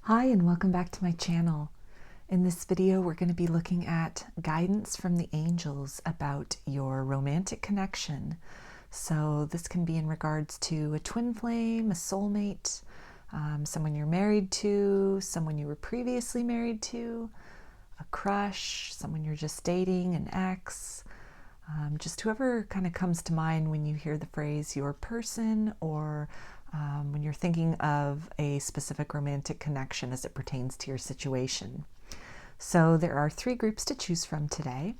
Hi, and welcome back to my channel. In this video, we're going to be looking at guidance from the angels about your romantic connection. So this can be in regards to a twin flame, a soulmate, someone you're married to, someone you were previously married to, a crush, someone you're just dating, an ex, just whoever kind of comes to mind when you hear the phrase your person, or when you're thinking of a specific romantic connection as it pertains to your situation. So there are 3 groups to choose from today.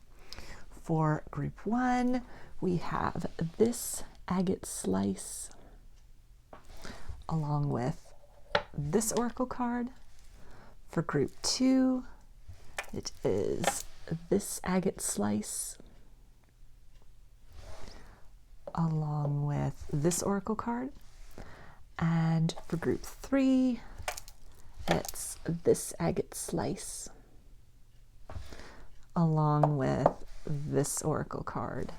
For group 1, we have this agate slice along with this oracle card. For group 2, it is this agate slice along with this oracle card. And for group 3, it's this agate slice along with this oracle card.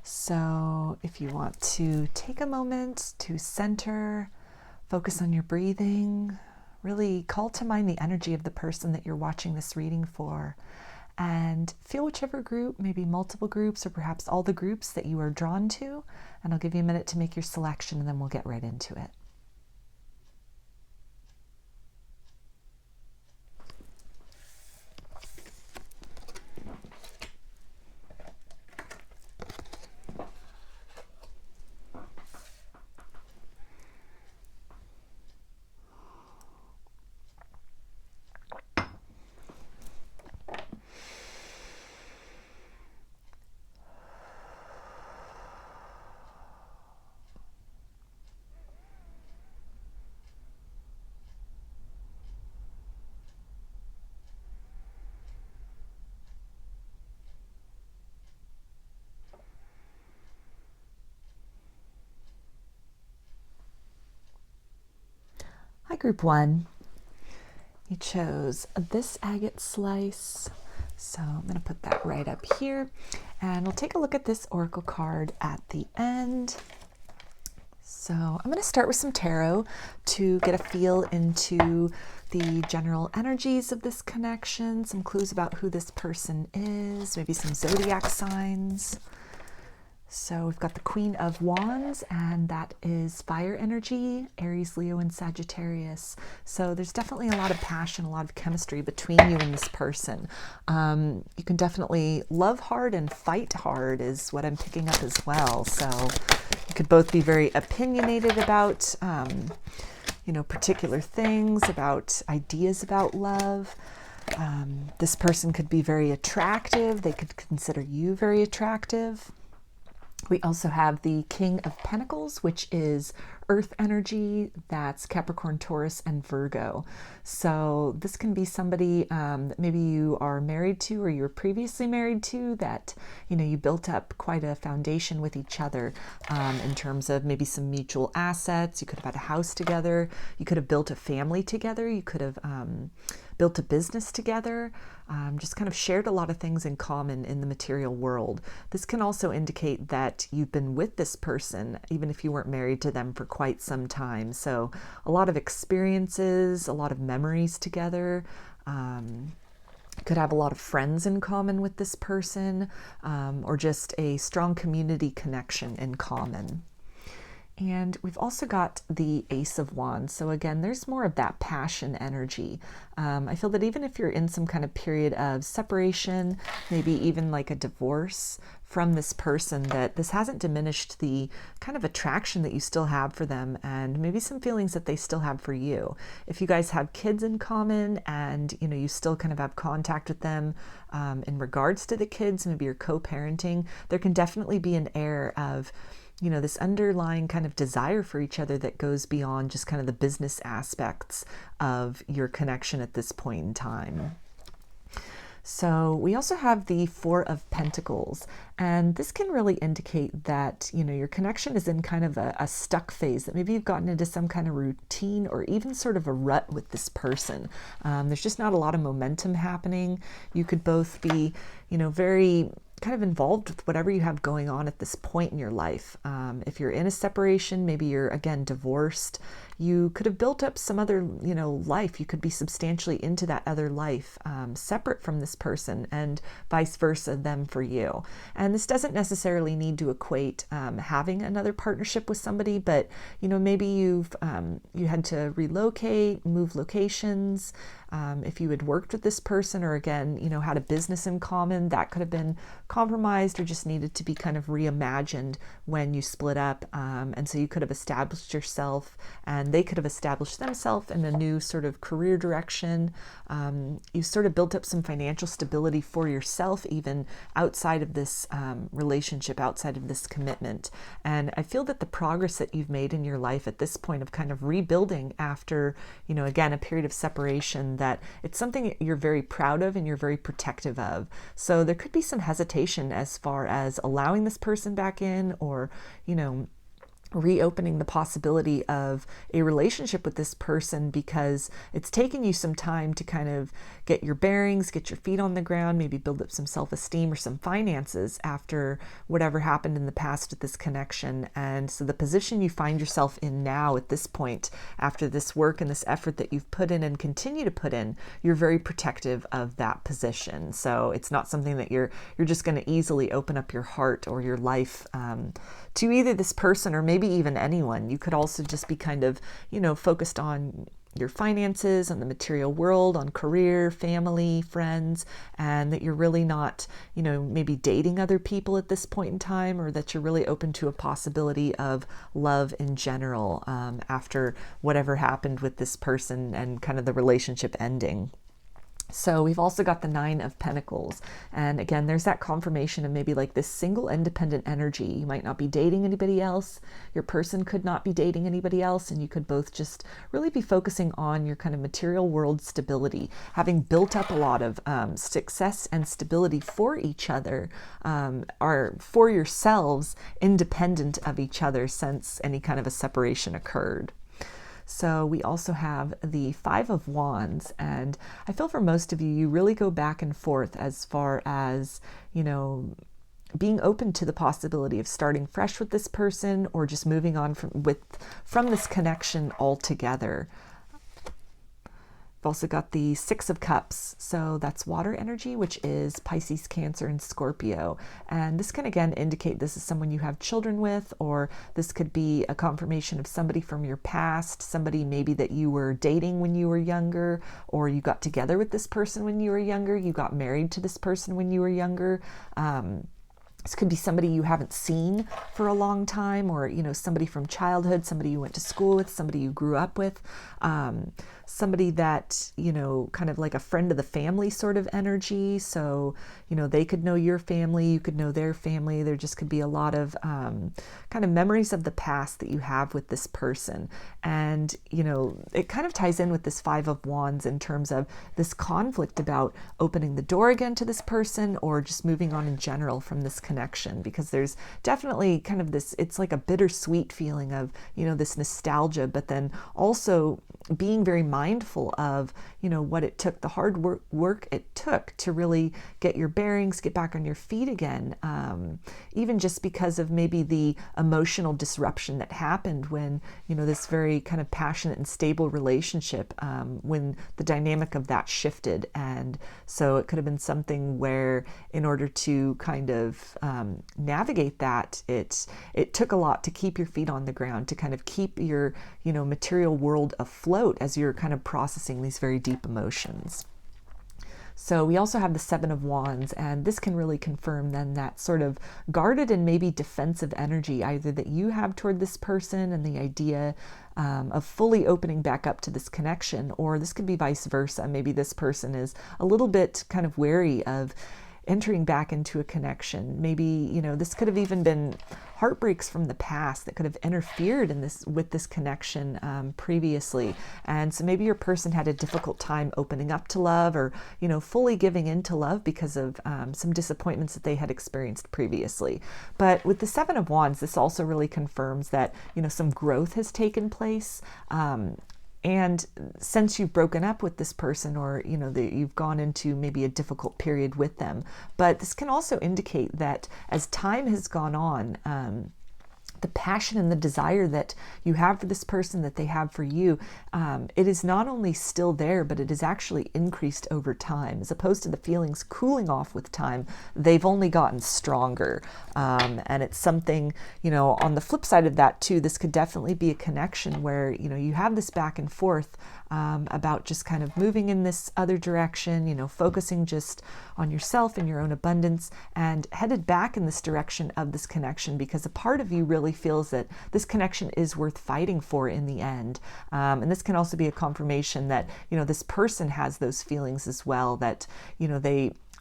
So if you want to take a moment to center, focus on your breathing, really call to mind the energy of the person that you're watching this reading for, and feel whichever group, maybe multiple groups or perhaps all the groups that you are drawn to, and I'll give you a minute to make your selection and then we'll get right into it. Hi, group 1. You chose this agate slice, so I'm going to put that right up here, and we'll take a look at this oracle card at the end. So I'm going to start with some tarot to get a feel into the general energies of this connection, some clues about who this person is, maybe some zodiac signs. So we've got the Queen of Wands, and that is fire energy, Aries, Leo, and Sagittarius. So there's definitely a lot of passion, a lot of chemistry between you and this person. You can definitely love hard and fight hard is what I'm picking up as well. So you could both be very opinionated about, particular things, about ideas about love. This person could be very attractive. They could consider you very attractive. We also have the King of Pentacles, which is earth energy. That's Capricorn, Taurus, and Virgo. So this can be somebody that maybe you are married to or you were previously married to, that you built up quite a foundation with each other in terms of maybe some mutual assets. You could have had a house together. You could have built a family together. You could have built a business together, just kind of shared a lot of things in common in the material world. This can also indicate that you've been with this person, even if you weren't married to them, for quite some time. So a lot of experiences, a lot of memories together. Could have a lot of friends in common with this person, or just a strong community connection in common. And we've also got the Ace of Wands. So again, there's more of that passion energy. I feel that even if you're in some kind of period of separation, maybe even like a divorce from this person, that this hasn't diminished the kind of attraction that you still have for them, and maybe some feelings that they still have for you. If you guys have kids in common and you still kind of have contact with them in regards to the kids, maybe you're co-parenting, there can definitely be an air of this underlying kind of desire for each other that goes beyond just kind of the business aspects of your connection at this point in time. So we also have the Four of Pentacles, and this can really indicate that, your connection is in kind of a stuck phase, that maybe you've gotten into some kind of routine or even sort of a rut with this person. There's just not a lot of momentum happening. You could both be, very kind of involved with whatever you have going on at this point in your life. If you're in a separation, maybe you're again divorced, you could have built up some other, life. You could be substantially into that other life, separate from this person, and vice versa, them for you. And this doesn't necessarily need to equate having another partnership with somebody, but maybe you had to relocate, move locations. If you had worked with this person, or again, had a business in common, that could have been compromised or just needed to be kind of reimagined when you split up. And so you could have established yourself, and they could have established themselves in a new sort of career direction. You sort of built up some financial stability for yourself, even outside of this relationship, outside of this commitment. And I feel that the progress that you've made in your life at this point of kind of rebuilding after, again, a period of separation, that it's something that you're very proud of and you're very protective of. So there could be some hesitation as far as allowing this person back in, or, reopening the possibility of a relationship with this person, because it's taken you some time to kind of get your bearings, get your feet on the ground, maybe build up some self-esteem or some finances after whatever happened in the past with this connection. And so the position you find yourself in now at this point, after this work and this effort that you've put in and continue to put in, you're very protective of that position. So it's not something that you're just going to easily open up your heart or your life to either this person or maybe even anyone. You could also just be kind of, focused on your finances, on the material world, on career, family, friends, and that you're really not, maybe dating other people at this point in time, or that you're really open to a possibility of love in general after whatever happened with this person and kind of the relationship ending. So we've also got the 9 of Pentacles. And again, there's that confirmation of maybe like this single independent energy. You might not be dating anybody else. Your person could not be dating anybody else. And you could both just really be focusing on your kind of material world stability, having built up a lot of success and stability for each other, or for yourselves, independent of each other since any kind of a separation occurred. So we also have the 5 of Wands, and I feel for most of you, you really go back and forth as far as, being open to the possibility of starting fresh with this person, or just moving on from this connection altogether. We've also got the 6 of Cups, so that's water energy, which is Pisces, Cancer, and Scorpio. And this can again indicate this is someone you have children with, or this could be a confirmation of somebody from your past, somebody maybe that you were dating when you were younger, or you got together with this person when you were younger, you got married to this person when you were younger. This could be somebody you haven't seen for a long time, or, somebody from childhood, somebody you went to school with, somebody you grew up with, somebody that, kind of like a friend of the family sort of energy. So, they could know your family, you could know their family. There just could be a lot of kind of memories of the past that you have with this person. And, it kind of ties in with this 5 of Wands in terms of this conflict about opening the door again to this person, or just moving on in general from this connection, because there's definitely kind of this, it's like a bittersweet feeling of, this nostalgia, but then also being very mindful of, what it took, the hard work it took to really get your bearings, get back on your feet again, even just because of maybe the emotional disruption that happened when, this very kind of passionate and stable relationship, when the dynamic of that shifted. And so it could have been something where, in order to kind of navigate that, it took a lot to keep your feet on the ground, to kind of keep your, material world afloat as you're kind of processing these very deep emotions. So we also have the 7 of Wands, and this can really confirm then that sort of guarded and maybe defensive energy, either that you have toward this person and the idea of fully opening back up to this connection, or this could be vice versa. Maybe this person is a little bit kind of wary of entering back into a connection. Maybe, this could have even been heartbreaks from the past that could have interfered with this connection previously. And so maybe your person had a difficult time opening up to love, or, fully giving into love because of some disappointments that they had experienced previously. But with the 7 of Wands, this also really confirms that, some growth has taken place. And since you've broken up with this person, or, you've gone into maybe a difficult period with them. But this can also indicate that as time has gone on, the passion and the desire that you have for this person, that they have for you, it is not only still there, but it is actually increased over time. As opposed to the feelings cooling off with time, they've only gotten stronger. And it's something, on the flip side of that too, this could definitely be a connection where, you have this back and forth about just kind of moving in this other direction, focusing just on yourself and your own abundance, and headed back in this direction of this connection, because a part of you really feels that this connection is worth fighting for in the end. And this can also be a confirmation that, this person has those feelings as well, that,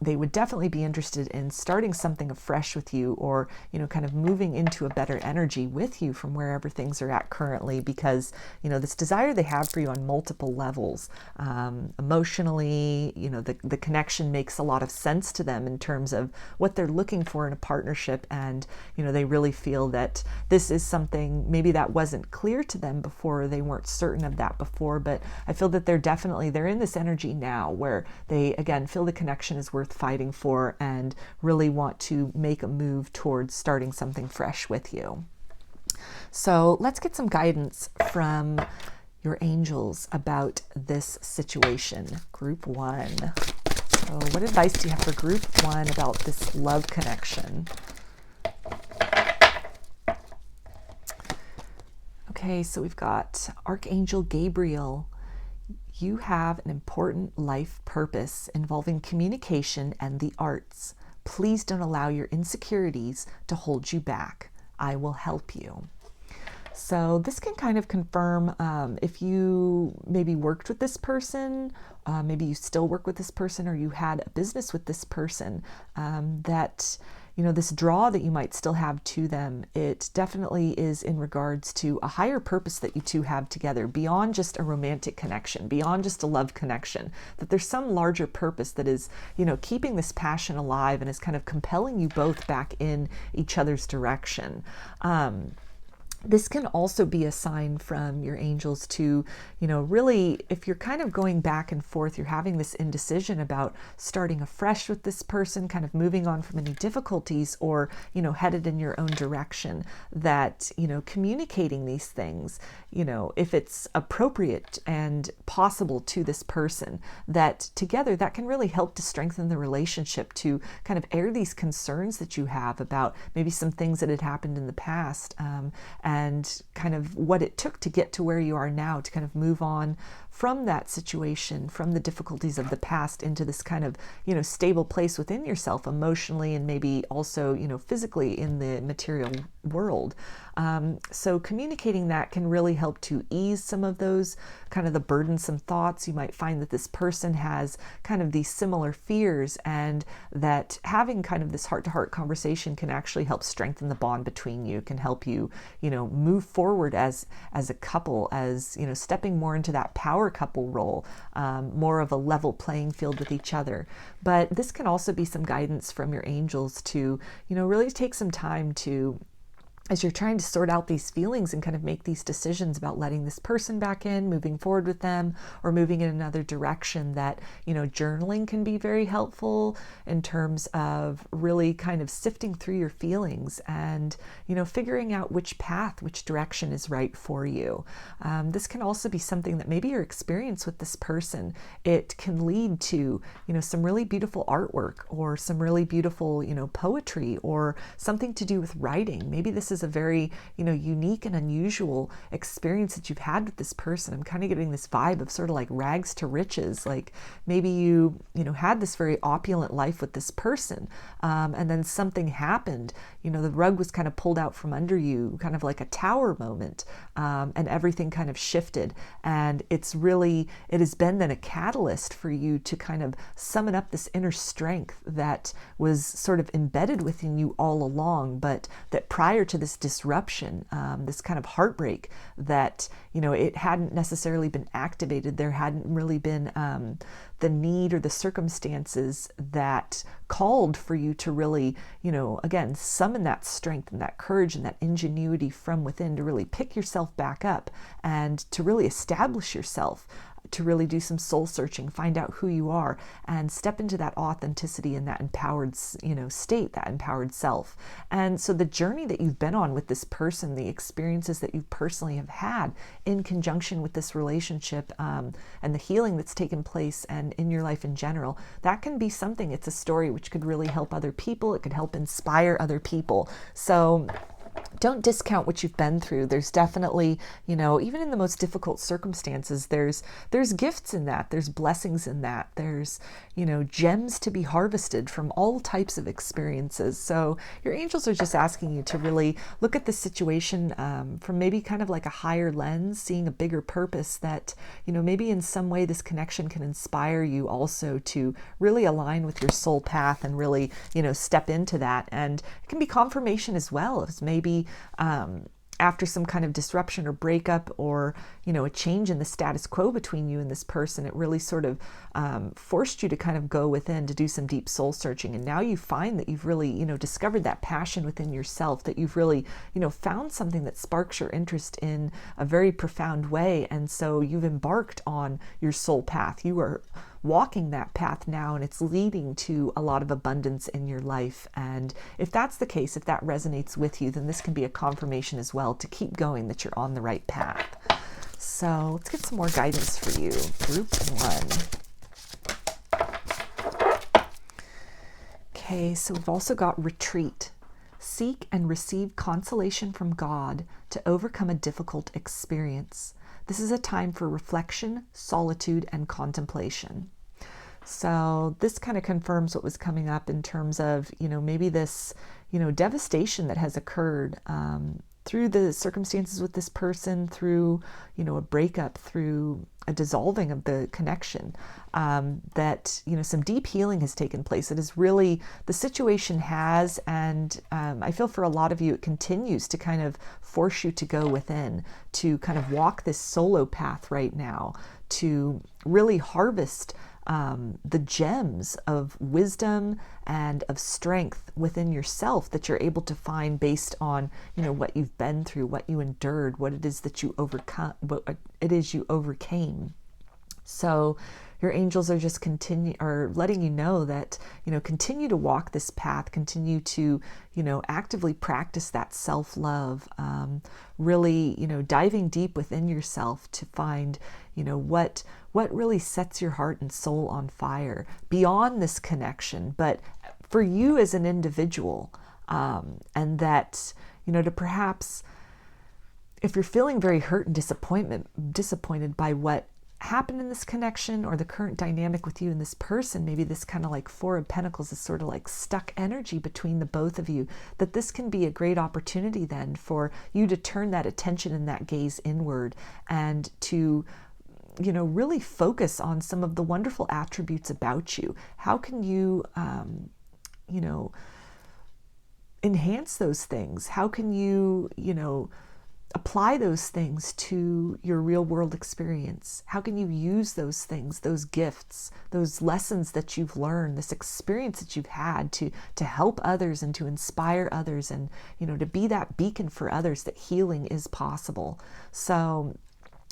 they would definitely be interested in starting something afresh with you, or, kind of moving into a better energy with you from wherever things are at currently, because, this desire they have for you on multiple levels, emotionally, the connection makes a lot of sense to them in terms of what they're looking for in a partnership. And, they really feel that this is something maybe that wasn't clear to them before, they weren't certain of that before, but I feel that they're in this energy now where they, again, feel the connection is worth fighting for and really want to make a move towards starting something fresh with you. So let's get some guidance from your angels about this situation. Group 1. So what advice do you have for group 1 about this love connection? Okay, so we've got Archangel Gabriel. You have an important life purpose involving communication and the arts. Please don't allow your insecurities to hold you back. I will help you. So this can kind of confirm if you maybe worked with this person, maybe you still work with this person, or you had a business with this person, that this draw that you might still have to them, it definitely is in regards to a higher purpose that you two have together, beyond just a romantic connection, beyond just a love connection, that there's some larger purpose that is, keeping this passion alive and is kind of compelling you both back in each other's direction. This can also be a sign from your angels to, really, if you're kind of going back and forth, you're having this indecision about starting afresh with this person, kind of moving on from any difficulties, or, headed in your own direction, that, communicating these things, if it's appropriate and possible to this person, that together that can really help to strengthen the relationship, to kind of air these concerns that you have about maybe some things that had happened in the past, and kind of what it took to get to where you are now, to kind of move on from that situation, from the difficulties of the past, into this kind of, stable place within yourself, emotionally, and maybe also, physically in the material world. So communicating that can really help to ease some of those kind of the burdensome thoughts. You might find that this person has kind of these similar fears, and that having kind of this heart-to-heart conversation can actually help strengthen the bond between you, can help you, move forward as a couple, as, stepping more into that power couple role, more of a level playing field with each other. But this can also be some guidance from your angels to, really take some time to, as you're trying to sort out these feelings and kind of make these decisions about letting this person back in, moving forward with them, or moving in another direction, that, journaling can be very helpful in terms of really kind of sifting through your feelings and, figuring out which path, which direction is right for you. This can also be something that maybe your experience with this person, it can lead to, some really beautiful artwork, or some really beautiful, poetry, or something to do with writing. Maybe this is a very, unique and unusual experience that you've had with this person. I'm kind of getting this vibe of sort of like rags to riches. Like maybe you had this very opulent life with this person, and then something happened. The rug was kind of pulled out from under you, kind of like a tower moment, and everything kind of shifted. And it has been then a catalyst for you to kind of summon up this inner strength that was sort of embedded within you all along, but that prior to this disruption, this kind of heartbreak, that, it hadn't necessarily been activated. There hadn't really been the need or the circumstances that called for you to really, again, summon that strength and that courage and that ingenuity from within to really pick yourself back up and to really establish yourself, to really do some soul searching, find out who you are, and step into that authenticity and that empowered, state, that empowered self. And so the journey that you've been on with this person, the experiences that you personally have had in conjunction with this relationship, and the healing that's taken place and in your life in general, that can be something, it's a story which could really help other people. It could help inspire other people. So don't discount what you've been through. There's definitely, even in the most difficult circumstances, there's gifts in that. There's blessings in that. There's, gems to be harvested from all types of experiences. So your angels are just asking you to really look at the situation from maybe kind of like a higher lens, seeing a bigger purpose that, maybe in some way this connection can inspire you also to really align with your soul path and really, step into that. And it can be confirmation as well, as maybe after some kind of disruption or breakup or, a change in the status quo between you and this person, it really sort of forced you to kind of go within to do some deep soul searching. And now you find that you've really, discovered that passion within yourself, that you've really, found something that sparks your interest in a very profound way. And so you've embarked on your soul path. You are walking that path now, and it's leading to a lot of abundance in your life. And if that's the case, if that resonates with you, then this can be a confirmation as well to keep going, that you're on the right path. So let's get some more guidance for you. Group 1. Okay, so we've also got retreat. Seek and receive consolation from God to overcome a difficult experience. This is a time for reflection, solitude, and contemplation. So this kind of confirms what was coming up in terms of, maybe this, devastation that has occurred through the circumstances with this person, through, a breakup, through a dissolving of the connection, that, some deep healing has taken place. It is really, the situation has, and I feel for a lot of you, it continues to kind of force you to go within, to kind of walk this solo path right now, to really harvest the gems of wisdom and of strength within yourself that you're able to find based on, what you've been through, what you endured, what it is that you overcome, what it is you overcame. So your angels are just letting you know that, continue to walk this path, continue to, actively practice that self-love, really, diving deep within yourself to find, what really sets your heart and soul on fire beyond this connection, but for you as an individual, and that, to perhaps, if you're feeling very hurt and disappointed by what happened in this connection or the current dynamic with you and this person, maybe this kind of like Four of Pentacles is sort of like stuck energy between the both of you, that this can be a great opportunity then for you to turn that attention and that gaze inward and to, really focus on some of the wonderful attributes about you. How can you, enhance those things? How can you, apply those things to your real world experience? How can you use those things, those gifts, those lessons that you've learned, this experience that you've had to help others and to inspire others and, to be that beacon for others that healing is possible? So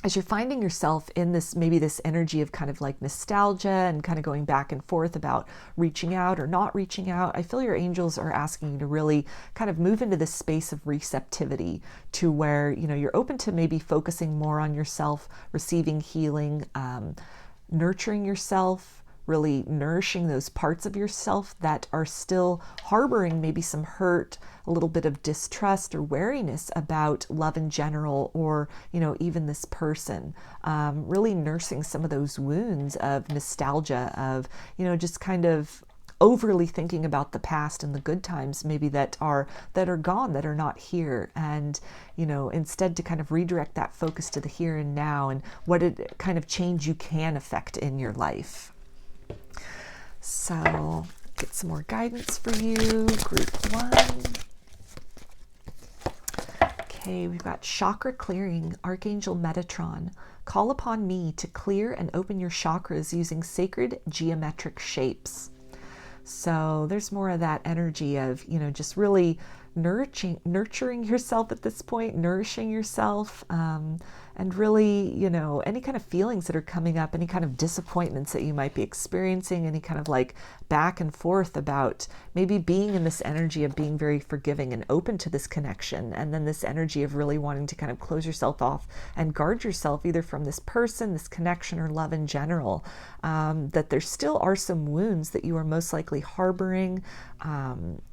as you're finding yourself in this, maybe this energy of kind of like nostalgia and kind of going back and forth about reaching out or not reaching out, I feel your angels are asking you to really kind of move into this space of receptivity to where, you're open to maybe focusing more on yourself, receiving healing, nurturing yourself, really nourishing those parts of yourself that are still harboring maybe some hurt, a little bit of distrust or wariness about love in general, or, even this person, really nursing some of those wounds of nostalgia, of, just kind of overly thinking about the past and the good times maybe that are gone, that are not here, and instead to kind of redirect that focus to the here and now and what kind of change you can affect in your life. So get some more guidance for you, group 1. Okay, we've got chakra clearing, Archangel Metatron. Call upon me to clear and open your chakras using sacred geometric shapes. So there's more of that energy of, just really nurturing yourself at this point, nourishing yourself, and really, you know, any kind of feelings that are coming up, any kind of disappointments that you might be experiencing, any kind of like back and forth about maybe being in this energy of being very forgiving and open to this connection, and then this energy of really wanting to kind of close yourself off and guard yourself either from this person, this connection, or love in general. That there still are some wounds that you are most likely harboring,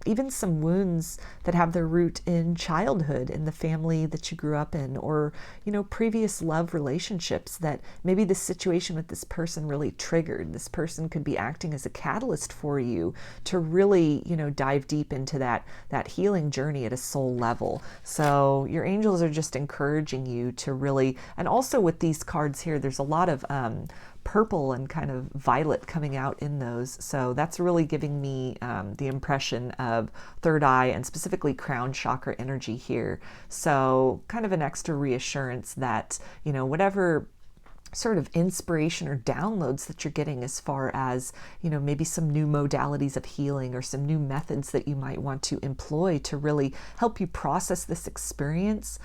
even some wounds that have their root in childhood, in the family that you grew up in, or, you know, previous love relationships that maybe this situation with this person really triggered. This person could be acting as a catalyst for you to really, you know, dive deep into that healing journey at a soul level. So your angels are just encouraging you to really, and also with these cards here, there's a lot of purple and kind of violet coming out in those. So that's really giving me the impression of third eye and specifically crown chakra energy here. So kind of an extra reassurance that, you know, whatever sort of inspiration or downloads that you're getting as far as, you know, maybe some new modalities of healing or some new methods that you might want to employ to really help you process this experience,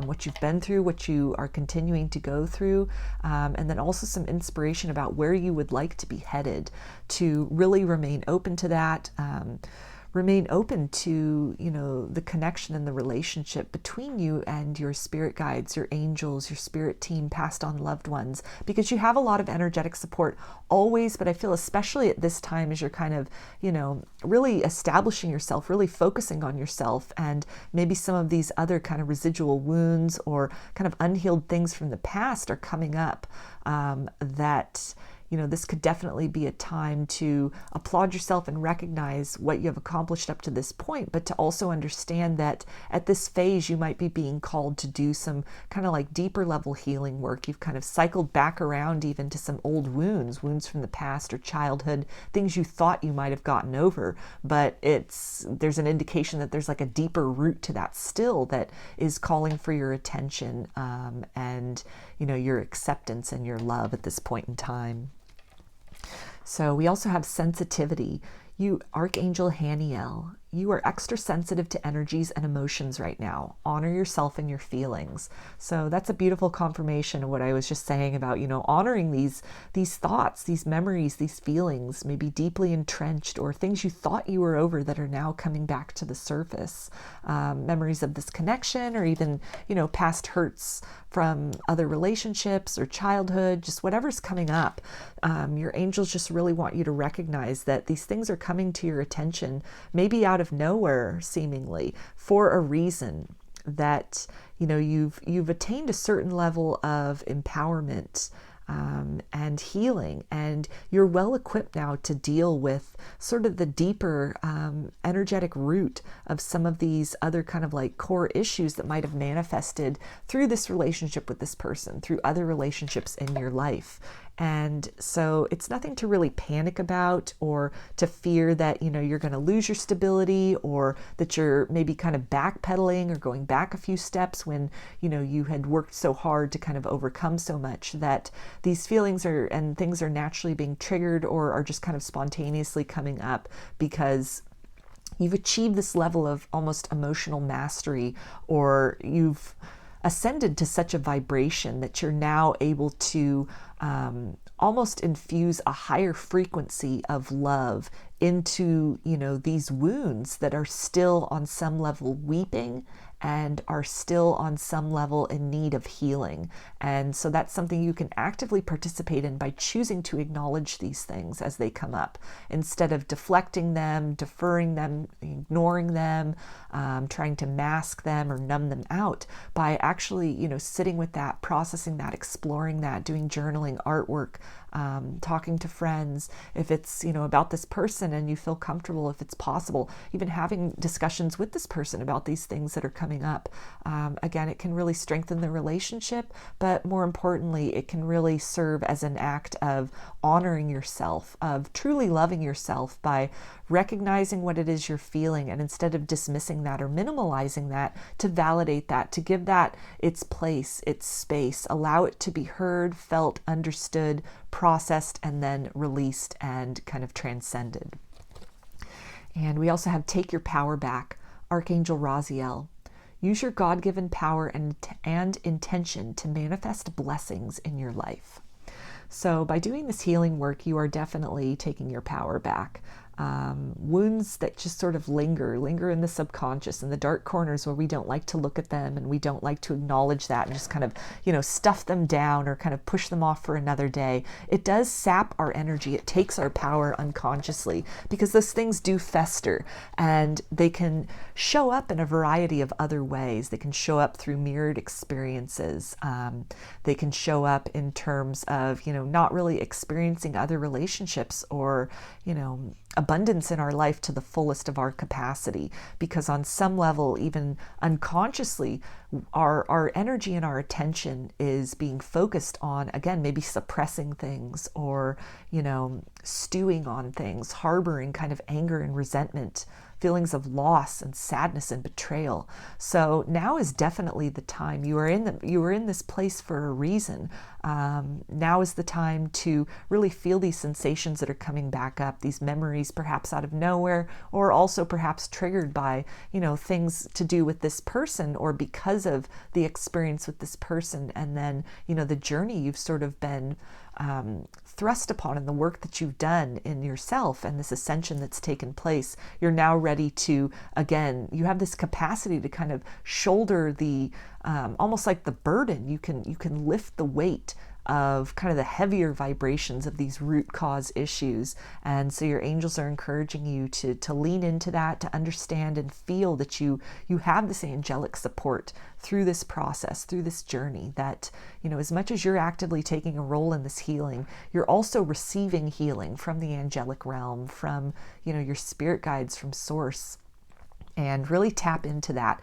what you've been through, what you are continuing to go through, and then also some inspiration about where you would like to be headed, to really remain open to that. Remain open to, you know, the connection and the relationship between you and your spirit guides, your angels, your spirit team, passed on loved ones, because you have a lot of energetic support always, but I feel especially at this time as you're kind of, you know, really establishing yourself, really focusing on yourself, and maybe some of these other kind of residual wounds or kind of unhealed things from the past are coming up, that, you know, this could definitely be a time to applaud yourself and recognize what you have accomplished up to this point, but to also understand that at this phase you might be being called to do some kind of like deeper level healing work. You've kind of cycled back around even to some old wounds from the past or childhood, things you thought you might have gotten over, but there's an indication that there's like a deeper root to that still that is calling for your attention, and, you know, your acceptance and your love at this point in time. So we also have sensitivity. You, Archangel Haniel, you are extra sensitive to energies and emotions right now. Honor yourself and your feelings. So that's a beautiful confirmation of what I was just saying about, you know, honoring these thoughts, these memories, these feelings, maybe deeply entrenched, or things you thought you were over that are now coming back to the surface. Memories of this connection, or even, you know, past hurts from other relationships or childhood, just whatever's coming up. Your angels just really want you to recognize that these things are coming to your attention, maybe out of nowhere seemingly, for a reason, that, you know, you've attained a certain level of empowerment and healing, and you're well equipped now to deal with sort of the deeper energetic root of some of these other kind of like core issues that might have manifested through this relationship with this person, through other relationships in your life. And so it's nothing to really panic about, or to fear that, you know, you're going to lose your stability, or that you're maybe kind of backpedaling or going back a few steps when, you know, you had worked so hard to kind of overcome so much. That these feelings and things are naturally being triggered, or are just kind of spontaneously coming up because you've achieved this level of almost emotional mastery, or you've ascended to such a vibration that you're now able to almost infuse a higher frequency of love into, you know, these wounds that are still on some level weeping and are still on some level in need of healing. And so that's something you can actively participate in by choosing to acknowledge these things as they come up, instead of deflecting them, deferring them, ignoring them, trying to mask them or numb them out, by actually, you know, sitting with that, processing that, exploring that, doing journaling, artwork, talking to friends, if it's, you know, about this person and you feel comfortable, if it's possible, even having discussions with this person about these things that are coming up. Again, it can really strengthen the relationship, but more importantly, it can really serve as an act of honoring yourself, of truly loving yourself by recognizing what it is you're feeling, and instead of dismissing that or minimalizing that, to validate that, to give that its place, its space, allow it to be heard, felt, understood, processed, and then released and kind of transcended. And we also have Take Your Power Back, Archangel Raziel. Use your God-given power and intention to manifest blessings in your life. So by doing this healing work, you are definitely taking your power back. Wounds that just sort of linger in the subconscious, in the dark corners where we don't like to look at them and we don't like to acknowledge that and just kind of, stuff them down or kind of push them off for another day. It does sap our energy. It takes our power unconsciously because those things do fester, and they can show up in a variety of other ways. They can show up through mirrored experiences. They can show up in terms of, not really experiencing other relationships or, abundance in our life to the fullest of our capacity, because on some level, even unconsciously, our energy and our attention is being focused on, again, maybe suppressing things or, stewing on things, harboring kind of anger and resentment, feelings of loss and sadness and betrayal. So now is definitely the time. You were in this place for a reason. Now is the time to really feel these sensations that are coming back up, these memories perhaps out of nowhere, or also perhaps triggered by, things to do with this person or because of the experience with this person. And then, the journey you've sort of been thrust upon in the work that you've done in yourself and this ascension that's taken place. You're now ready to, again, you have this capacity to kind of shoulder the, almost like the burden. You can lift the weight of kind of the heavier vibrations of these root cause issues. And so your angels are encouraging you to lean into that, to understand and feel that you have this angelic support through this process, through this journey, that, as much as you're actively taking a role in this healing, you're also receiving healing from the angelic realm, from, your spirit guides, from source. And really tap into that,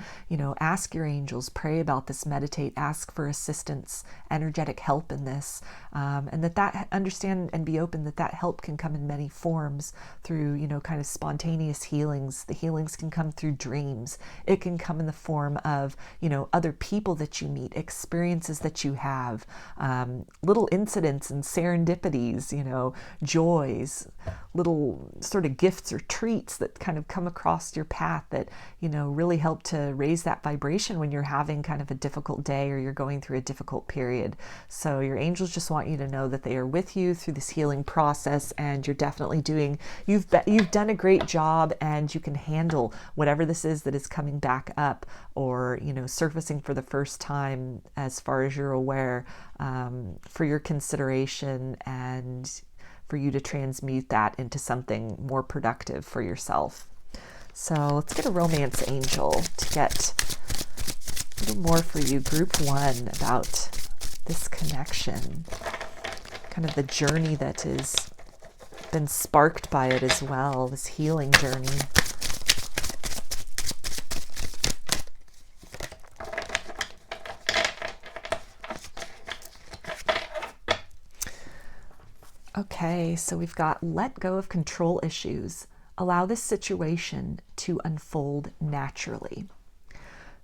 ask your angels, pray about this, meditate, ask for assistance, energetic help in this, and that understand and be open that help can come in many forms through, kind of spontaneous healings. The healings can come through dreams. It can come in the form of, other people that you meet, experiences that you have, little incidents and serendipities, joys, little sort of gifts or treats that kind of come across your path that, really help to raise that vibration when you're having kind of a difficult day or you're going through a difficult period. So your angels just want you to know that they are with you through this healing process, and you're definitely you've done a great job, and you can handle whatever this is that is coming back up or, surfacing for the first time as far as you're aware, for your consideration and for you to transmute that into something more productive for yourself. So let's get a romance angel to get a little more for you, group 1, about this connection, kind of the journey that has been sparked by it as well, this healing journey. Okay, so we've got let go of control issues. Allow this situation to unfold naturally.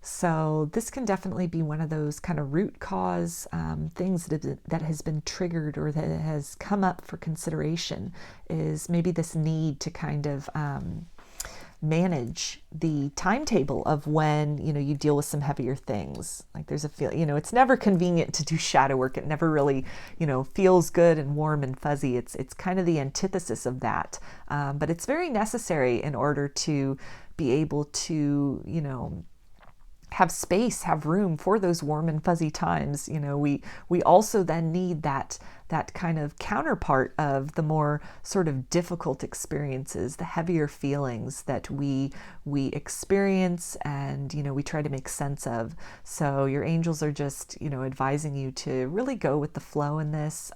So this can definitely be one of those kind of root cause things that has been triggered or that has come up for consideration, is maybe this need to kind of manage the timetable of when, you deal with some heavier things. Like there's a feel, it's never convenient to do shadow work. It never really, feels good and warm and fuzzy. It's kind of the antithesis of that. But it's very necessary in order to be able to, have space, have room for those warm and fuzzy times. We also then need that kind of counterpart of the more sort of difficult experiences, the heavier feelings that we experience and, we try to make sense of. So your angels are just, advising you to really go with the flow in this,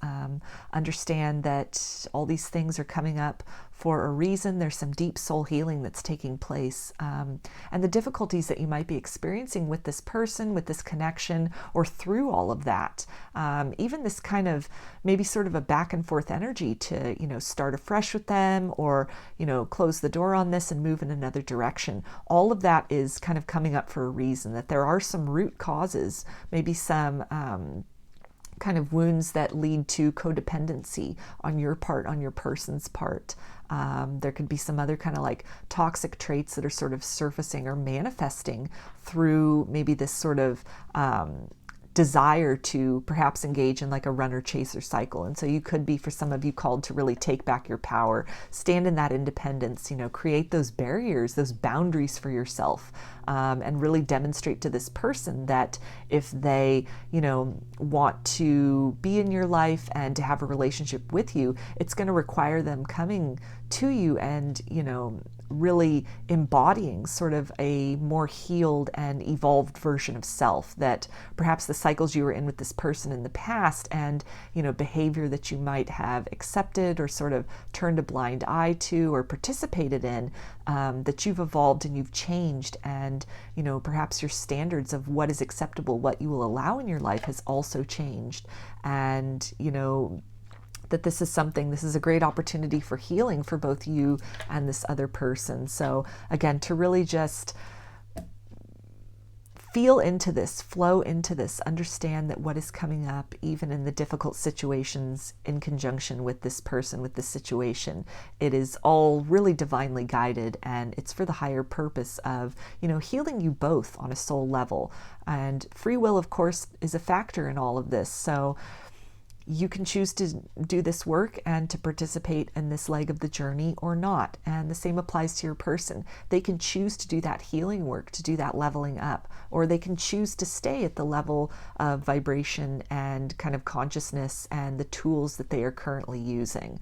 understand that all these things are coming up for a reason. There's some deep soul healing that's taking place. And the difficulties that you might be experiencing with this person, with this connection, or through all of that, even this kind of maybe sort of a back and forth energy to, start afresh with them or, close the door on this and move in another direction. All of that is kind of coming up for a reason, that there are some root causes, maybe some kind of wounds that lead to codependency on your part, on your person's part. There could be some other kind of like toxic traits that are sort of surfacing or manifesting through maybe this sort of desire to perhaps engage in like a runner-chaser cycle. And so you could be, for some of you, called to really take back your power, stand in that independence, create those barriers, those boundaries for yourself, and really demonstrate to this person that if they, want to be in your life and to have a relationship with you, it's going to require them coming to you and, really embodying sort of a more healed and evolved version of self, that perhaps the cycles you were in with this person in the past and, behavior that you might have accepted or sort of turned a blind eye to or participated in, that you've evolved and you've changed, and, perhaps your standards of what is acceptable, what you will allow in your life has also changed. And, that this is a great opportunity for healing for both you and this other person. So again, to really just feel into this, flow into this, understand that what is coming up, even in the difficult situations in conjunction with this person, with this situation, it is all really divinely guided, and it's for the higher purpose of, healing you both on a soul level. And free will, of course, is a factor in all of this. So you can choose to do this work and to participate in this leg of the journey or not. And the same applies to your person. They can choose to do that healing work, to do that leveling up, or they can choose to stay at the level of vibration and kind of consciousness and the tools that they are currently using.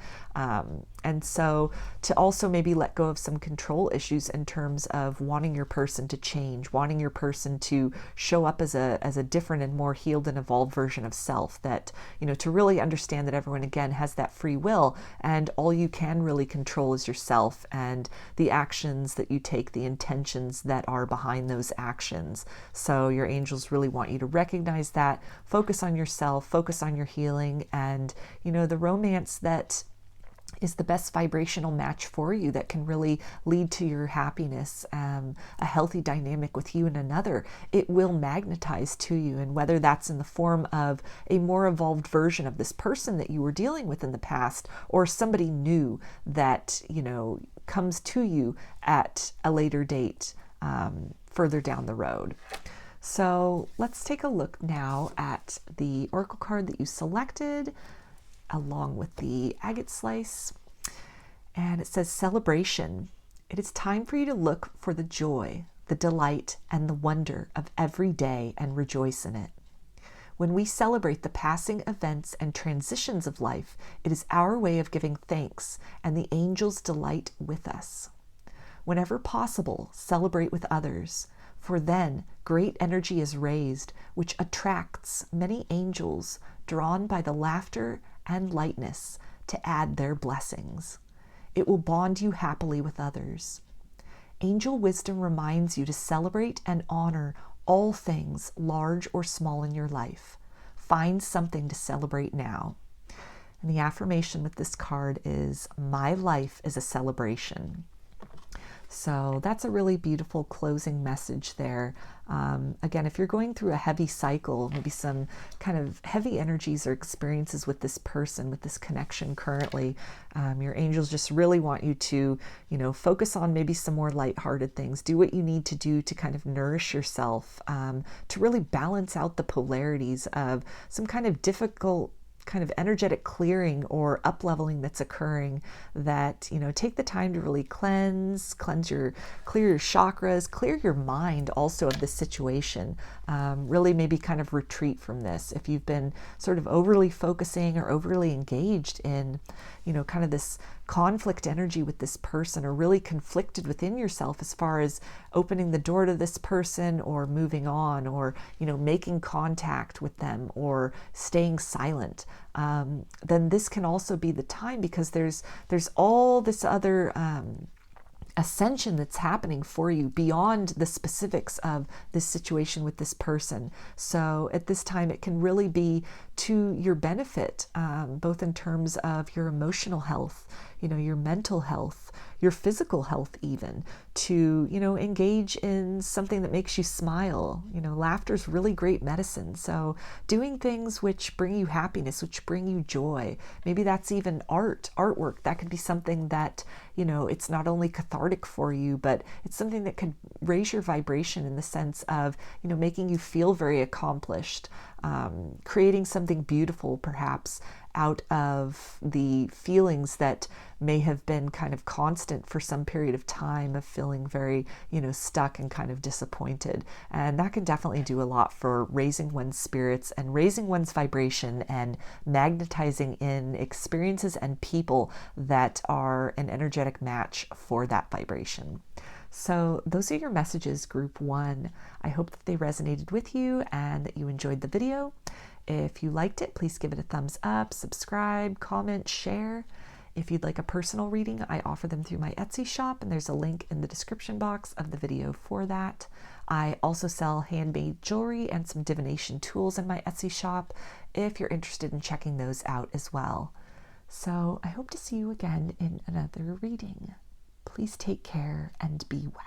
And so to also maybe let go of some control issues in terms of wanting your person to change, wanting your person to show up as a different and more healed and evolved version of self, that, to really understand that everyone, again, has that free will, and all you can really control is yourself and the actions that you take, the intentions that are behind those actions. So your angels really want you to recognize that, focus on yourself, focus on your healing, and, the romance that is the best vibrational match for you, that can really lead to your happiness, a healthy dynamic with you and another. It will magnetize to you, and whether that's in the form of a more evolved version of this person that you were dealing with in the past, or somebody new that, comes to you at a later date, further down the road. So let's take a look now at the oracle card that you selected, along with the agate slice. And it says celebration. It is time for you to look for the joy, the delight, and the wonder of every day and rejoice in it. When we celebrate the passing events and transitions of life, it is our way of giving thanks, and the angels delight with us. Whenever possible, celebrate with others, for then great energy is raised, which attracts many angels drawn by the laughter and lightness to add their blessings. It will bond you happily with others. Angel wisdom reminds you to celebrate and honor all things, large or small, in your life. Find something to celebrate now. And the affirmation with this card is, my life is a celebration. So that's a really beautiful closing message there. Again, if you're going through a heavy cycle, maybe some kind of heavy energies or experiences with this person, with this connection currently, your angels just really want you to, focus on maybe some more lighthearted things. Do what you need to do to kind of nourish yourself, to really balance out the polarities of some kind of difficult kind of energetic clearing or up-leveling that's occurring, that, take the time to really clear your chakras, clear your mind also of this situation. Really maybe kind of retreat from this. If you've been sort of overly focusing or overly engaged in, kind of this conflict energy with this person, or really conflicted within yourself as far as opening the door to this person or moving on, or, making contact with them or staying silent, then this can also be the time, because there's all this other ascension that's happening for you beyond the specifics of this situation with this person. So at this time, it can really be to your benefit, both in terms of your emotional health, your mental health, your physical health even, to, you know, engage in something that makes you smile. You know, laughter is really great medicine. So doing things which bring you happiness, which bring you joy. Maybe that's even artwork. That could be something that, you know, it's not only cathartic for you, but it's something that could raise your vibration in the sense of, you know, making you feel very accomplished, creating something beautiful perhaps out of the feelings that may have been kind of constant for some period of time of feeling very, you know, stuck and kind of disappointed. And that can definitely do a lot for raising one's spirits and raising one's vibration and magnetizing in experiences and people that are an energetic match for that vibration. So those are your messages, group 1. I hope that they resonated with you and that you enjoyed the video. If you liked it, please give it a thumbs up, subscribe, comment, share. If you'd like a personal reading, I offer them through my Etsy shop, and there's a link in the description box of the video for that. I also sell handmade jewelry and some divination tools in my Etsy shop if you're interested in checking those out as well. So I hope to see you again in another reading. Please take care and be well.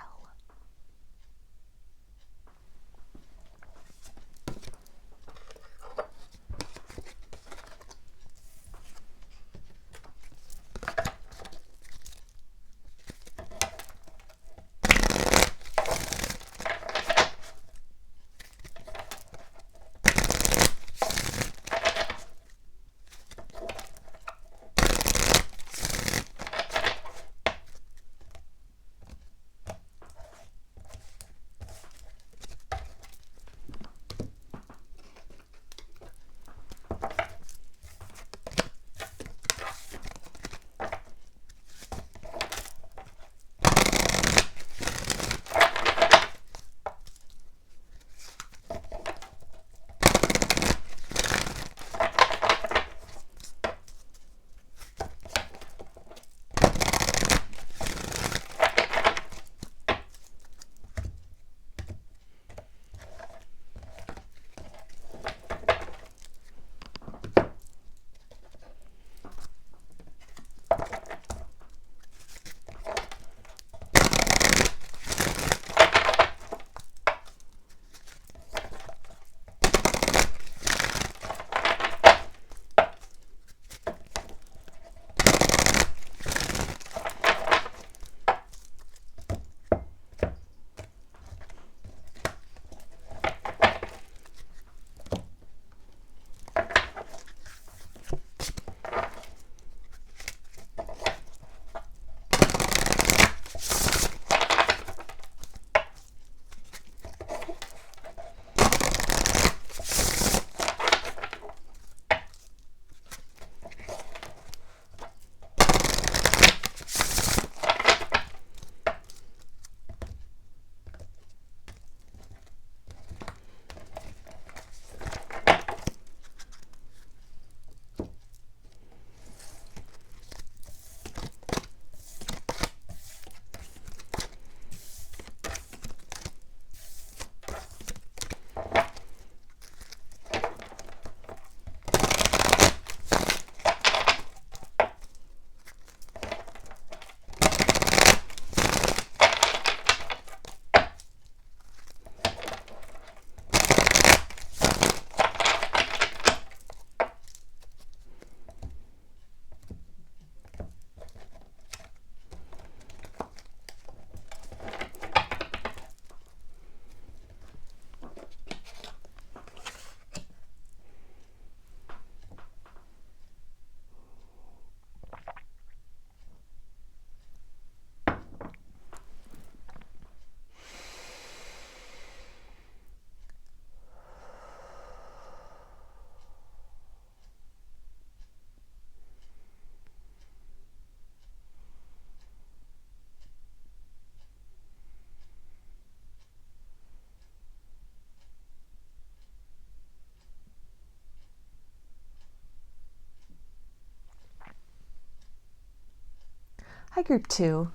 Hi, group 2.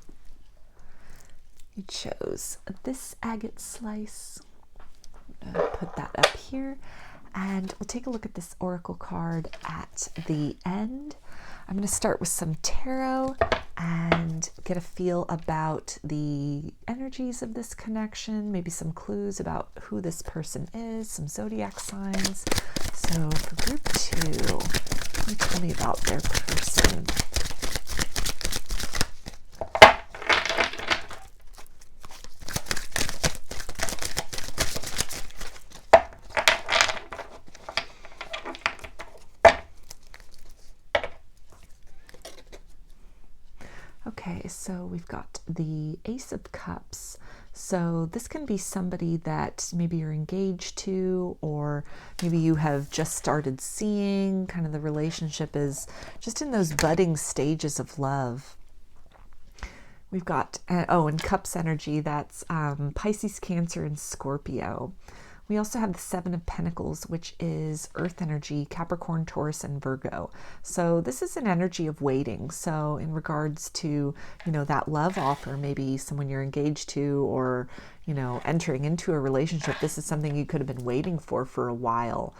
You chose this agate slice. I'm going to put that up here, and we'll take a look at this oracle card at the end. I'm going to start with some tarot, and get a feel about the energies of this connection, maybe some clues about who this person is, some zodiac signs. So for group 2, can you tell me about their person? Okay, so we've got the Ace of Cups. So this can be somebody that maybe you're engaged to, or maybe you have just started seeing. Kind of the relationship is just in those budding stages of love. We've got, in Cups energy, that's Pisces, Cancer, and Scorpio. We also have the Seven of Pentacles, which is Earth energy, Capricorn, Taurus, and Virgo. So this is an energy of waiting. So in regards to, that love offer, maybe someone you're engaged to, or, entering into a relationship, this is something you could have been waiting for a while.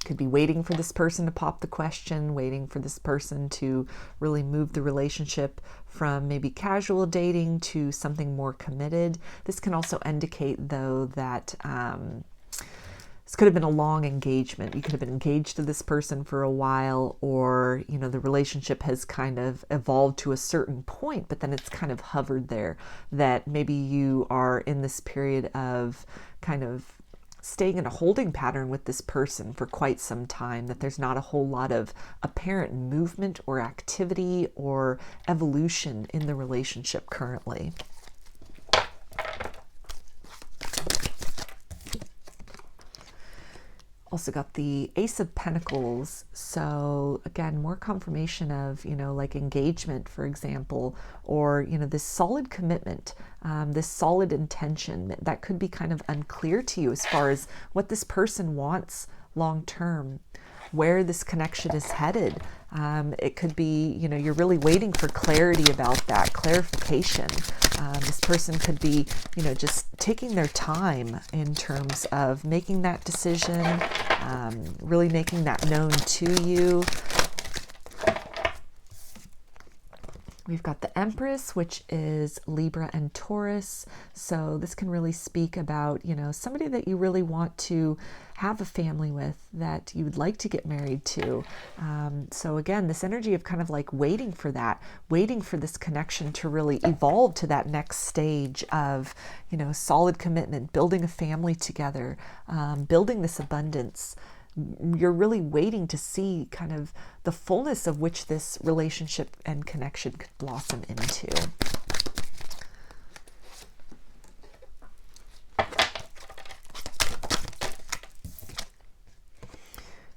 Could be waiting for this person to pop the question, waiting for this person to really move the relationship from maybe casual dating to something more committed. This can also indicate, though, that this could have been a long engagement. You could have been engaged to this person for a while, or, the relationship has kind of evolved to a certain point, but then it's kind of hovered there, that maybe you are in this period of kind of staying in a holding pattern with this person for quite some time, that there's not a whole lot of apparent movement or activity or evolution in the relationship currently. Also got the Ace of Pentacles. So again, more confirmation of, like engagement, for example, or, this solid commitment, this solid intention that could be kind of unclear to you as far as what this person wants long term, where this connection is headed. It could be, you're really waiting for clarity about that, clarification. This person could be, just taking their time in terms of making that decision, really making that known to you. We've got the Empress, which is Libra and Taurus. So this can really speak about, somebody that you really want to have a family with, that you would like to get married to. So again, this energy of kind of like waiting for that, waiting for this connection to really evolve to that next stage of, solid commitment, building a family together, building this abundance. You're really waiting to see kind of the fullness of which this relationship and connection could blossom into.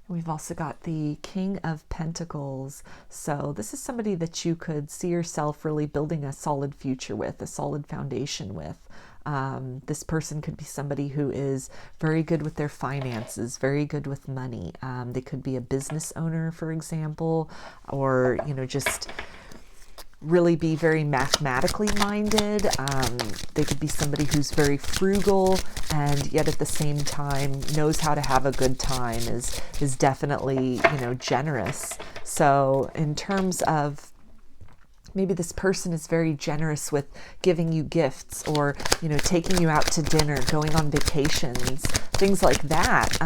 We've also got the King of Pentacles. So this is somebody that you could see yourself really building a solid future with, a solid foundation with. This person could be somebody who is very good with their finances, very good with money. They could be a business owner, for example, or, just really be very mathematically minded. They could be somebody who's very frugal and yet at the same time knows how to have a good time, is definitely, generous. So in terms of maybe this person is very generous with giving you gifts, or, taking you out to dinner, going on vacations, things like that.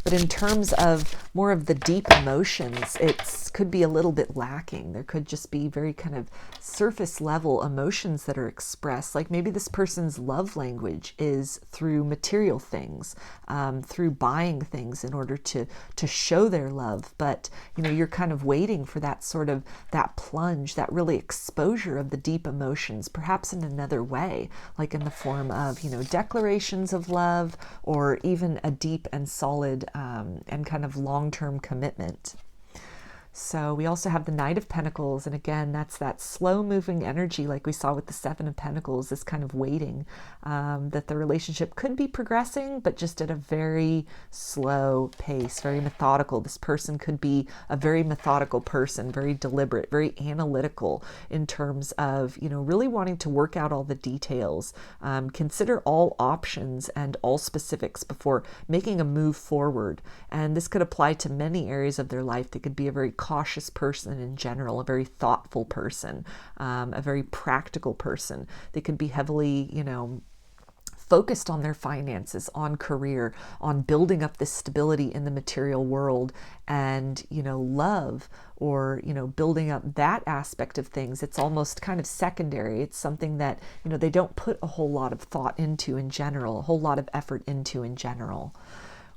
But in terms of more of the deep emotions, it could be a little bit lacking. There could just be very kind of surface level emotions that are expressed. Like maybe this person's love language is through material things, through buying things in order to show their love. But, you're kind of waiting for that sort of, that plunge, that really exposure of the deep emotions, perhaps in another way, like in the form of, declarations of love, or even a deep and solid and kind of long-term commitment. So we also have the Knight of Pentacles, and again, that's that slow-moving energy like we saw with the Seven of Pentacles, this kind of waiting, that the relationship could be progressing, but just at a very slow pace, very methodical. This person could be a very methodical person, very deliberate, very analytical in terms of, really wanting to work out all the details, consider all options and all specifics before making a move forward. And this could apply to many areas of their life. They could be a very cautious person in general, a very thoughtful person, a very practical person. They could be heavily, focused on their finances, on career, on building up this stability in the material world, and, love, or, building up that aspect of things. It's almost kind of secondary. It's something that, they don't put a whole lot of thought into in general, a whole lot of effort into in general.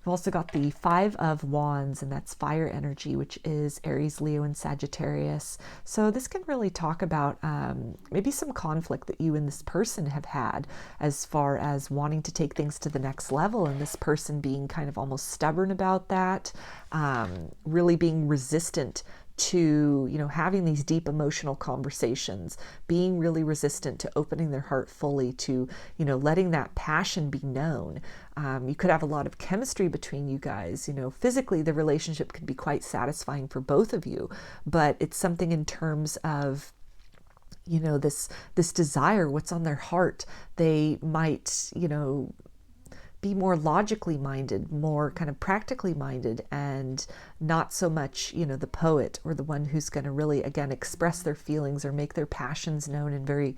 We've also got the Five of Wands, and that's fire energy, which is Aries, Leo, and Sagittarius. So this can really talk about maybe some conflict that you and this person have had as far as wanting to take things to the next level, and this person being kind of almost stubborn about that, really being resistant to, having these deep emotional conversations, being really resistant to opening their heart fully, to, letting that passion be known. You could have a lot of chemistry between you guys. Physically, the relationship could be quite satisfying for both of you, but it's something in terms of, this desire, what's on their heart. They might, be more logically minded, more kind of practically minded, and not so much, the poet or the one who's going to really, again, express their feelings or make their passions known in very,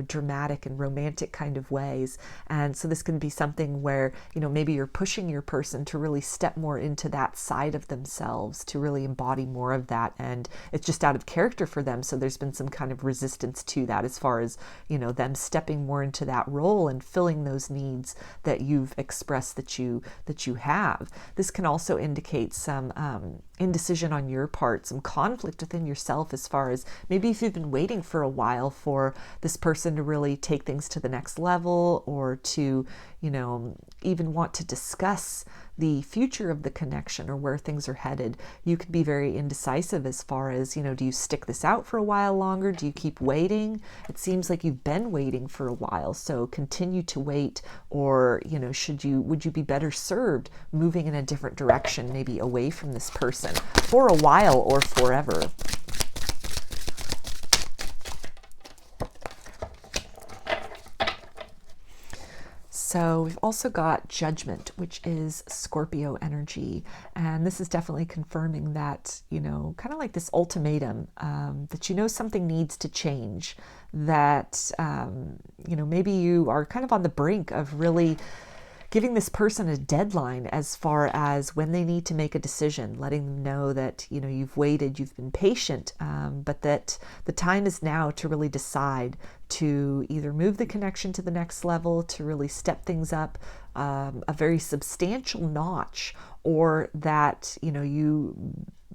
dramatic and romantic kind of ways. And so this can be something where, maybe you're pushing your person to really step more into that side of themselves, to really embody more of that. And it's just out of character for them. So there's been some kind of resistance to that as far as, them stepping more into that role and filling those needs that you've expressed that you have. This can also indicate some indecision on your part, some conflict within yourself, as far as maybe if you've been waiting for a while for this person to really take things to the next level, or to, even want to discuss the future of the connection or where things are headed. You could be very indecisive as far as, do you stick this out for a while longer? Do you keep waiting? It seems like you've been waiting for a while, so continue to wait. Or, would you be better served moving in a different direction, maybe away from this person for a while or forever? So we've also got Judgment, which is Scorpio energy. And this is definitely confirming that, kind of like this ultimatum, that something needs to change, that, maybe you are kind of on the brink of really giving this person a deadline as far as when they need to make a decision, letting them know that, you've waited, you've been patient, but that the time is now to really decide to either move the connection to the next level, to really step things up a very substantial notch, or that, you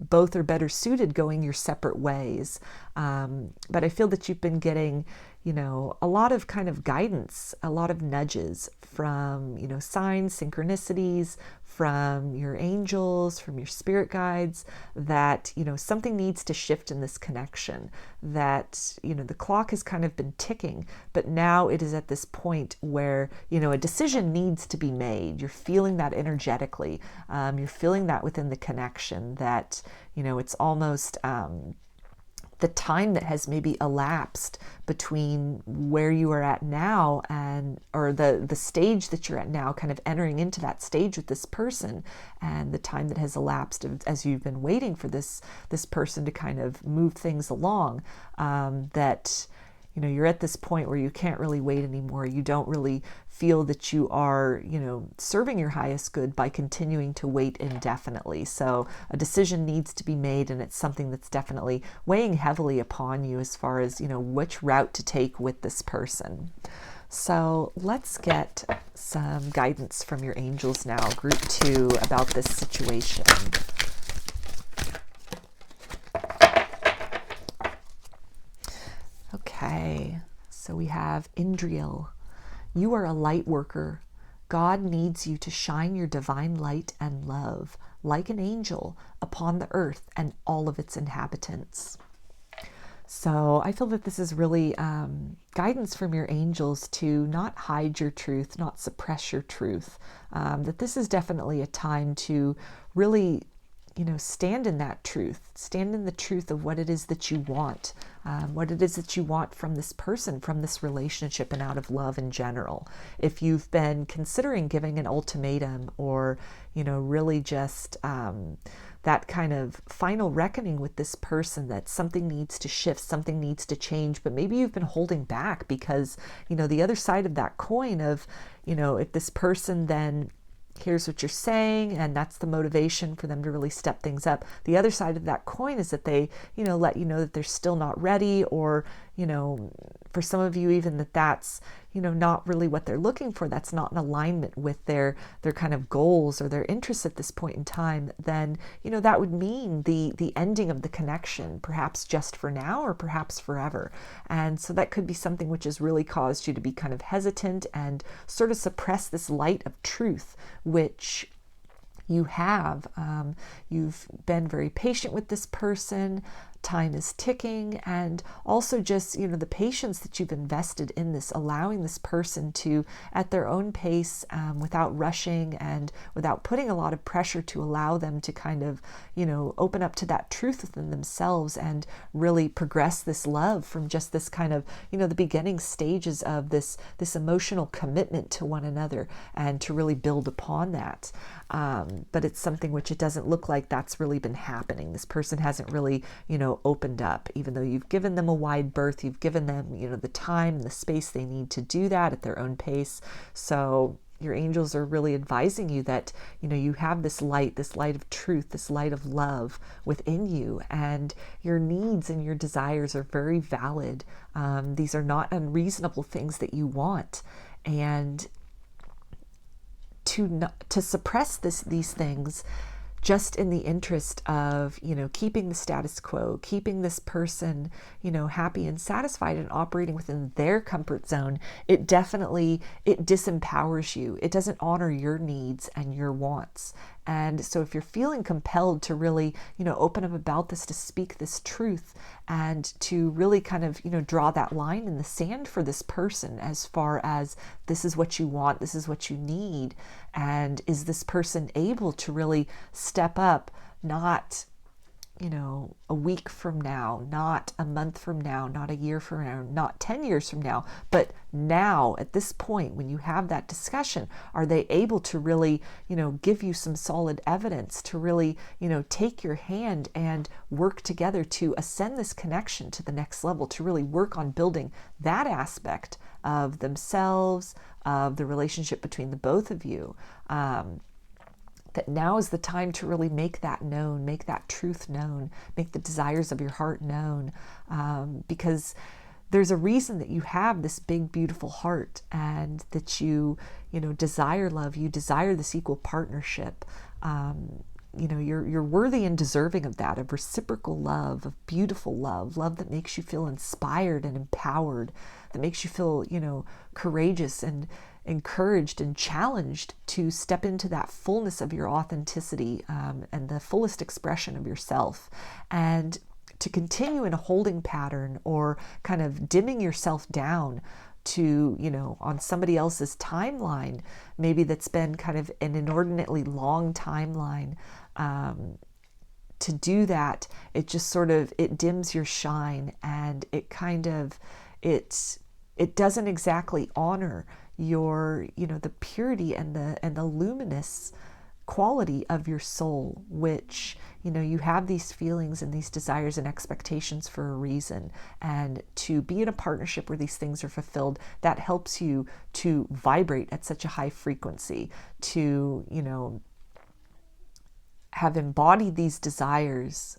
both are better suited going your separate ways. But I feel that you've been getting, a lot of kind of guidance, a lot of nudges from, signs, synchronicities, from your angels, from your spirit guides, that, something needs to shift in this connection, that, the clock has kind of been ticking, but now it is at this point where, a decision needs to be made. You're feeling that energetically. You're feeling that within the connection, that, it's almost, the time that has maybe elapsed between where you are at now or the stage that you're at now, kind of entering into that stage with this person, and the time that has elapsed as you've been waiting for this person to kind of move things along, that, you're at this point where you can't really wait anymore. You don't really feel that you are, serving your highest good by continuing to wait indefinitely. So a decision needs to be made, and it's something that's definitely weighing heavily upon you as far as, which route to take with this person. So let's get some guidance from your angels now, group 2, about this situation. Okay, so we have Indriel. You are a light worker. God needs you to shine your divine light and love, like an angel, upon the earth and all of its inhabitants. So I feel that this is really guidance from your angels to not hide your truth, not suppress your truth, that this is definitely a time to really stand in that truth, stand in the truth of what it is that you want, what it is that you want from this person, from this relationship, and out of love in general. If you've been considering giving an ultimatum, or, really just that kind of final reckoning with this person, that something needs to shift, something needs to change, but maybe you've been holding back because, the other side of that coin of, if this person then here's what you're saying, and that's the motivation for them to really step things up. The other side of that coin is that they, let you know that they're still not ready, or, for some of you even that's, not really what they're looking for. That's not in alignment with their kind of goals or their interests at this point in time. Then, that would mean the ending of the connection, perhaps just for now or perhaps forever. And so that could be something which has really caused you to be kind of hesitant and sort of suppress this light of truth, which you have. You've been very patient with this person. Time is ticking, and also just, the patience that you've invested in this, allowing this person to, at their own pace, without rushing and without putting a lot of pressure, to allow them to kind of, open up to that truth within themselves and really progress this love from just this kind of, the beginning stages of this emotional commitment to one another, and to really build upon that. But it's something which it doesn't look like that's really been happening. This person hasn't really, opened up, even though you've given them a wide berth, you've given them, the time and the space they need to do that at their own pace. So your angels are really advising you that, you have this light of truth, this light of love within you, and your needs and your desires are very valid. These are not unreasonable things that you want. And to suppress these things just in the interest of, keeping the status quo, keeping this person, happy and satisfied and operating within their comfort zone, it disempowers you. It doesn't honor your needs and your wants. And so if you're feeling compelled to really, open up about this, to speak this truth, and to really kind of, draw that line in the sand for this person, as far as this is what you want, this is what you need, and is this person able to really step up, not, a week from now, not a month from now, not a year from now, not 10 years from now, but now at this point, when you have that discussion, are they able to really, give you some solid evidence to really, take your hand and work together to ascend this connection to the next level, to really work on building that aspect of themselves, of the relationship between the both of you. That now is the time to really make that known, make that truth known, make the desires of your heart known, because there's a reason that you have this big, beautiful heart, and that you desire love, you desire this equal partnership. You're worthy and deserving of that, of reciprocal love, of beautiful love that makes you feel inspired and empowered, that makes you feel, courageous and encouraged and challenged to step into that fullness of your authenticity, and the fullest expression of yourself. And to continue in a holding pattern, or kind of dimming yourself down to, on somebody else's timeline, maybe that's been kind of an inordinately long timeline, to do that, it just sort of, it dims your shine, and it kind of, it doesn't exactly honor your, the purity and the luminous quality of your soul, which, you have these feelings and these desires and expectations for a reason. And to be in a partnership where these things are fulfilled, that helps you to vibrate at such a high frequency, to, have embodied these desires,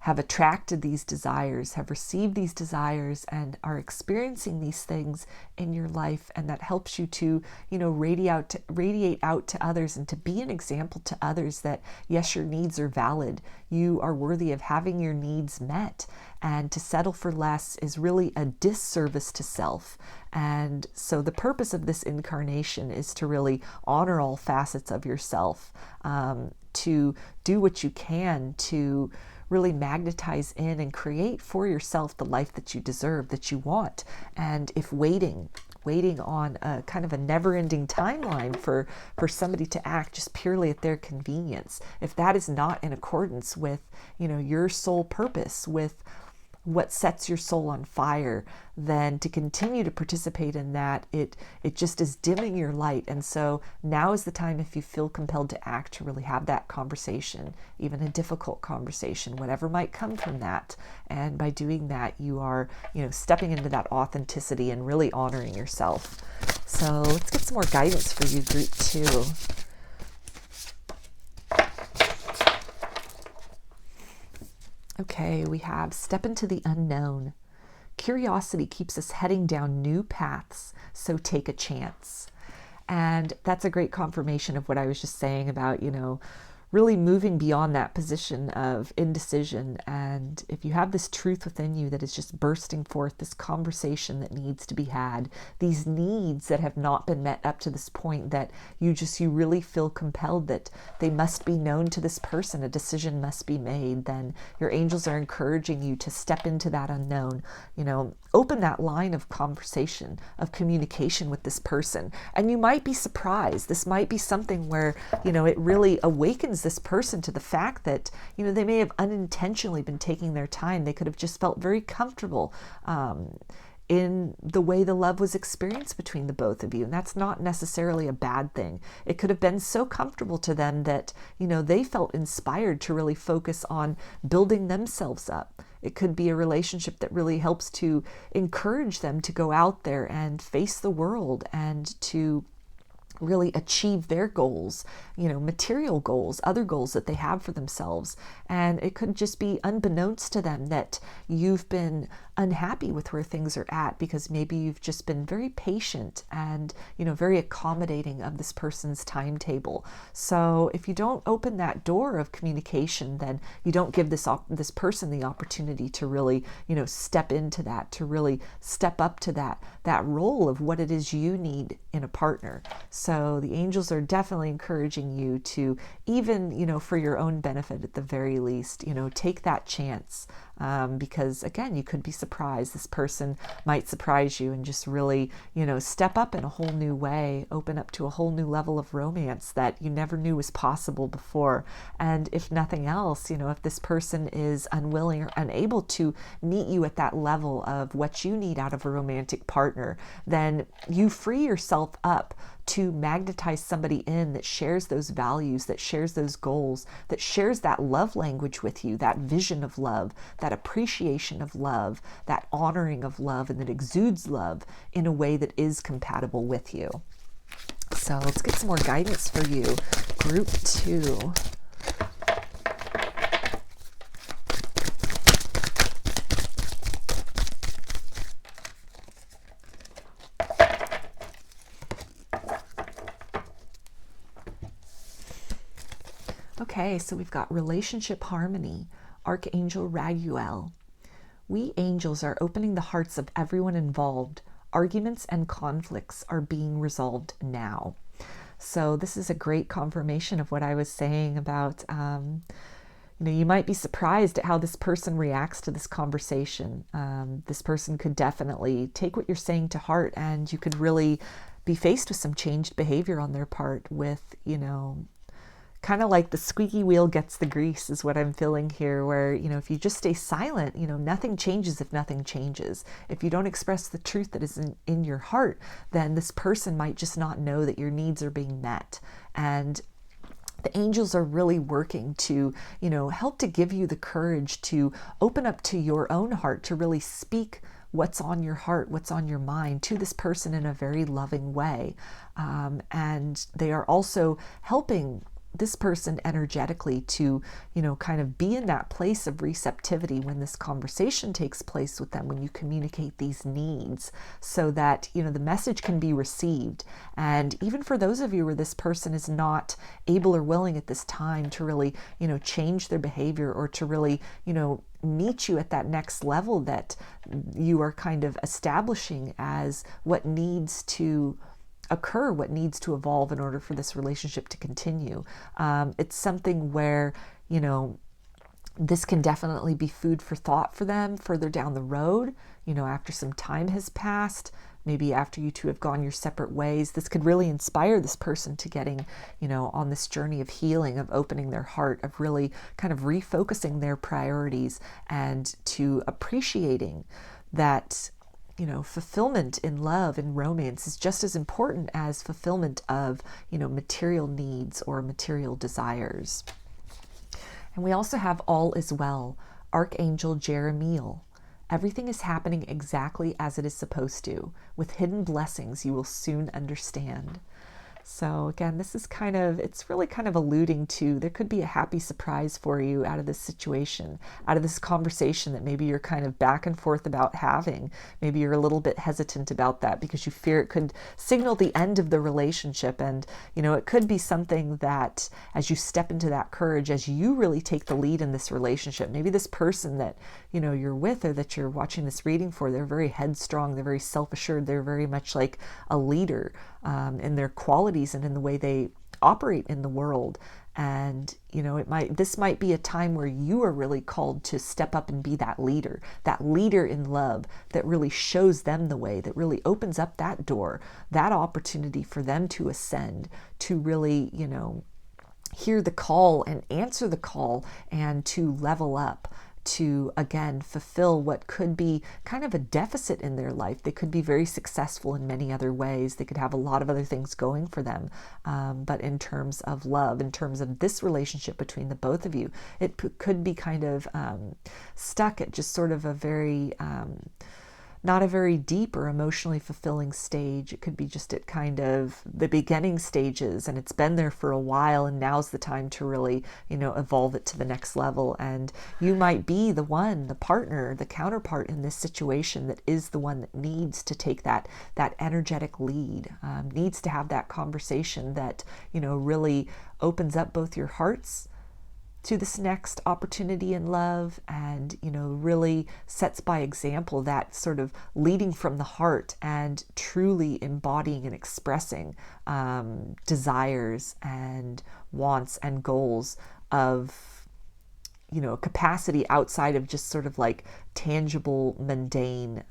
have attracted these desires, have received these desires, and are experiencing these things in your life. And that helps you to, radiate out to others, and to be an example to others that, yes, your needs are valid. You are worthy of having your needs met. And to settle for less is really a disservice to self. And so the purpose of this incarnation is to really honor all facets of yourself, to do what you can to really magnetize in and create for yourself the life that you deserve, that you want. And if waiting on a kind of a never-ending timeline for somebody to act just purely at their convenience, if that is not in accordance with, your soul purpose, with what sets your soul on fire, then to continue to participate in that, it just is dimming your light. And so now is the time, if you feel compelled to act, to really have that conversation, even a difficult conversation, whatever might come from that. And by doing that, you are, stepping into that authenticity and really honoring yourself. So let's get some more guidance for you, group 2. Okay, we have step into the unknown. Curiosity keeps us heading down new paths, so take a chance. And that's a great confirmation of what I was just saying about, really moving beyond that position of indecision. And if you have this truth within you that is just bursting forth, this conversation that needs to be had, these needs that have not been met up to this point, that you really feel compelled that they must be known to this person, a decision must be made, then your angels are encouraging you to step into that unknown, open that line of conversation, of communication with this person. And you might be surprised. This might be something where, it really awakens this person to the fact that, they may have unintentionally been taking their time. They could have just felt very comfortable in the way the love was experienced between the both of you. And that's not necessarily a bad thing. It could have been so comfortable to them that, they felt inspired to really focus on building themselves up. It could be a relationship that really helps to encourage them to go out there and face the world and to really achieve their goals, material goals, other goals that they have for themselves. And it could just be unbeknownst to them that you've been unhappy with where things are at, because maybe you've just been very patient and, very accommodating of this person's timetable. So if you don't open that door of communication, then you don't give this person the opportunity to really, step into that, to really step up to that role of what it is you need in a partner. So the angels are definitely encouraging you to, even, for your own benefit at the very least, take that chance. Because again, you could be surprised. This person might surprise you and just really, step up in a whole new way, open up to a whole new level of romance that you never knew was possible before. And if nothing else, if this person is unwilling or unable to meet you at that level of what you need out of a romantic partner, then you free yourself up to magnetize somebody in that shares those values, that shares those goals, that shares that love language with you, that vision of love, that appreciation of love, that honoring of love, and that exudes love in a way that is compatible with you. So let's get some more guidance for you, group 2. Okay, so we've got relationship harmony, Archangel Raguel. We angels are opening the hearts of everyone involved. Arguments and conflicts are being resolved now. So this is a great confirmation of what I was saying about, you might be surprised at how this person reacts to this conversation. This person could definitely take what you're saying to heart, and you could really be faced with some changed behavior on their part with, kind of like the squeaky wheel gets the grease is what I'm feeling here, where, if you just stay silent, nothing changes if nothing changes. If you don't express the truth that is in your heart, then this person might just not know that your needs are being met. And the angels are really working to, help to give you the courage to open up to your own heart, to really speak what's on your heart, what's on your mind to this person in a very loving way. And they are also helping this person energetically to, kind of be in that place of receptivity when this conversation takes place with them, when you communicate these needs, so that, the message can be received. And even for those of you where this person is not able or willing at this time to really, change their behavior, or to really, meet you at that next level that you are kind of establishing as what needs to occur, what needs to evolve in order for this relationship to continue. It's something where, this can definitely be food for thought for them further down the road, after some time has passed. maybe after you two have gone your separate ways, this could really inspire this person to getting, on this journey of healing, of opening their heart, of really kind of refocusing their priorities, and to appreciating that, fulfillment in love and romance is just as important as fulfillment of, material needs or material desires. And we also have all is well, Archangel Jeremiel. Everything is happening exactly as it is supposed to. With hidden blessings, you will soon understand. So again, this is it's really kind of alluding to, there could be a happy surprise for you out of this situation, out of this conversation that maybe you're kind of back and forth about having. Maybe you're a little bit hesitant about that because you fear it could signal the end of the relationship. And, it could be something that as you step into that courage, as you really take the lead in this relationship, maybe this person that, you're with or that you're watching this reading for, they're very headstrong, they're very self-assured, they're very much like a leader in their qualities and in the way they operate in the world. And, this might be a time where you are really called to step up and be that leader in love that really shows them the way, that really opens up that door, that opportunity for them to ascend, to really, hear the call and answer the call, and to level up, to again fulfill what could be kind of a deficit in their life. They could be very successful in many other ways. They could have a lot of other things going for them. But in terms of love, in terms of this relationship between the both of you, it could be kind of stuck at just sort of a very not a very deep or emotionally fulfilling stage. It could be just at kind of the beginning stages, and it's been there for a while, and now's the time to really, evolve it to the next level. And you might be the one, the partner, the counterpart in this situation that is the one that needs to take that energetic lead, needs to have that conversation that, really opens up both your hearts to this next opportunity in love, and really sets by example that sort of leading from the heart and truly embodying and expressing desires and wants and goals of capacity outside of just sort of like tangible, mundane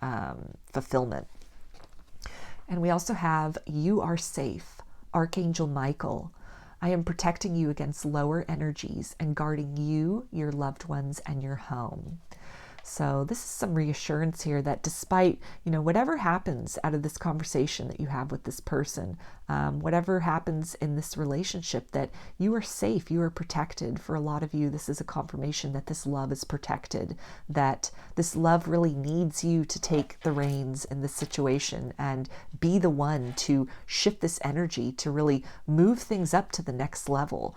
fulfillment. And we also have You Are Safe, Archangel Michael. I am protecting you against lower energies and guarding you, your loved ones, and your home. So this is some reassurance here that despite, whatever happens out of this conversation that you have with this person, whatever happens in this relationship, that you are safe, you are protected. For a lot of you, this is a confirmation that this love is protected, that this love really needs you to take the reins in this situation and be the one to shift this energy, to really move things up to the next level.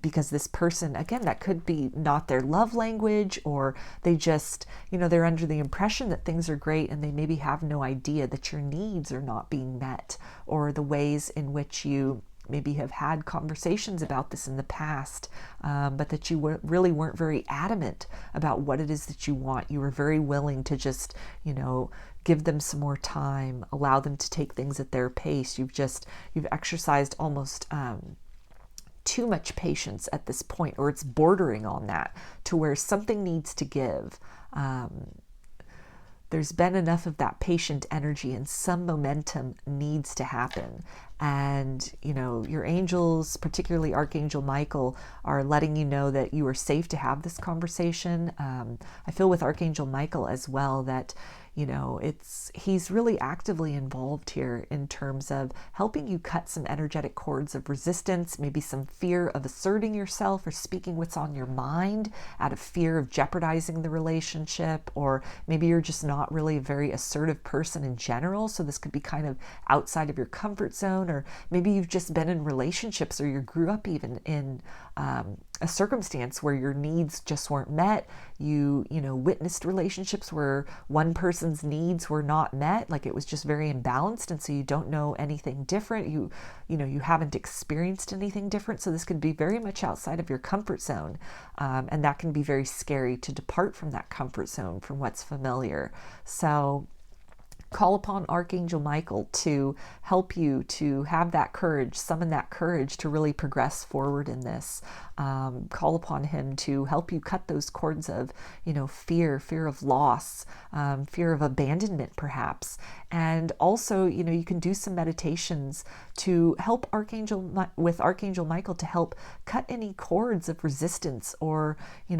Because this person, again, that could be not their love language, or they just, they're under the impression that things are great, and they maybe have no idea that your needs are not being met, or the ways in which you maybe have had conversations about this in the past, but that you really weren't very adamant about what it is that you want. You were very willing to just, give them some more time, allow them to take things at their pace. You've exercised almost too much patience at this point, or it's bordering on that, to where something needs to give. There's been enough of that patient energy, and some momentum needs to happen. And, your angels, particularly Archangel Michael, are letting you know that you are safe to have this conversation. I feel with Archangel Michael as well that, he's really actively involved here in terms of helping you cut some energetic cords of resistance, maybe some fear of asserting yourself or speaking what's on your mind out of fear of jeopardizing the relationship, or maybe you're just not really a very assertive person in general. So this could be kind of outside of your comfort zone, or maybe you've just been in relationships, or you grew up even in a circumstance where your needs just weren't met. You witnessed relationships where one person's needs were not met, like it was just very imbalanced, and so you don't know anything different. You haven't experienced anything different, so this could be very much outside of your comfort zone, and that can be very scary to depart from that comfort zone, from what's familiar. So Call upon Archangel Michael to help you to have that courage, summon that courage to really progress forward in this. Call upon him to help you cut those cords of, fear of loss, fear of abandonment perhaps. And also, you can do some meditations to help with Archangel Michael to help cut any cords of resistance or,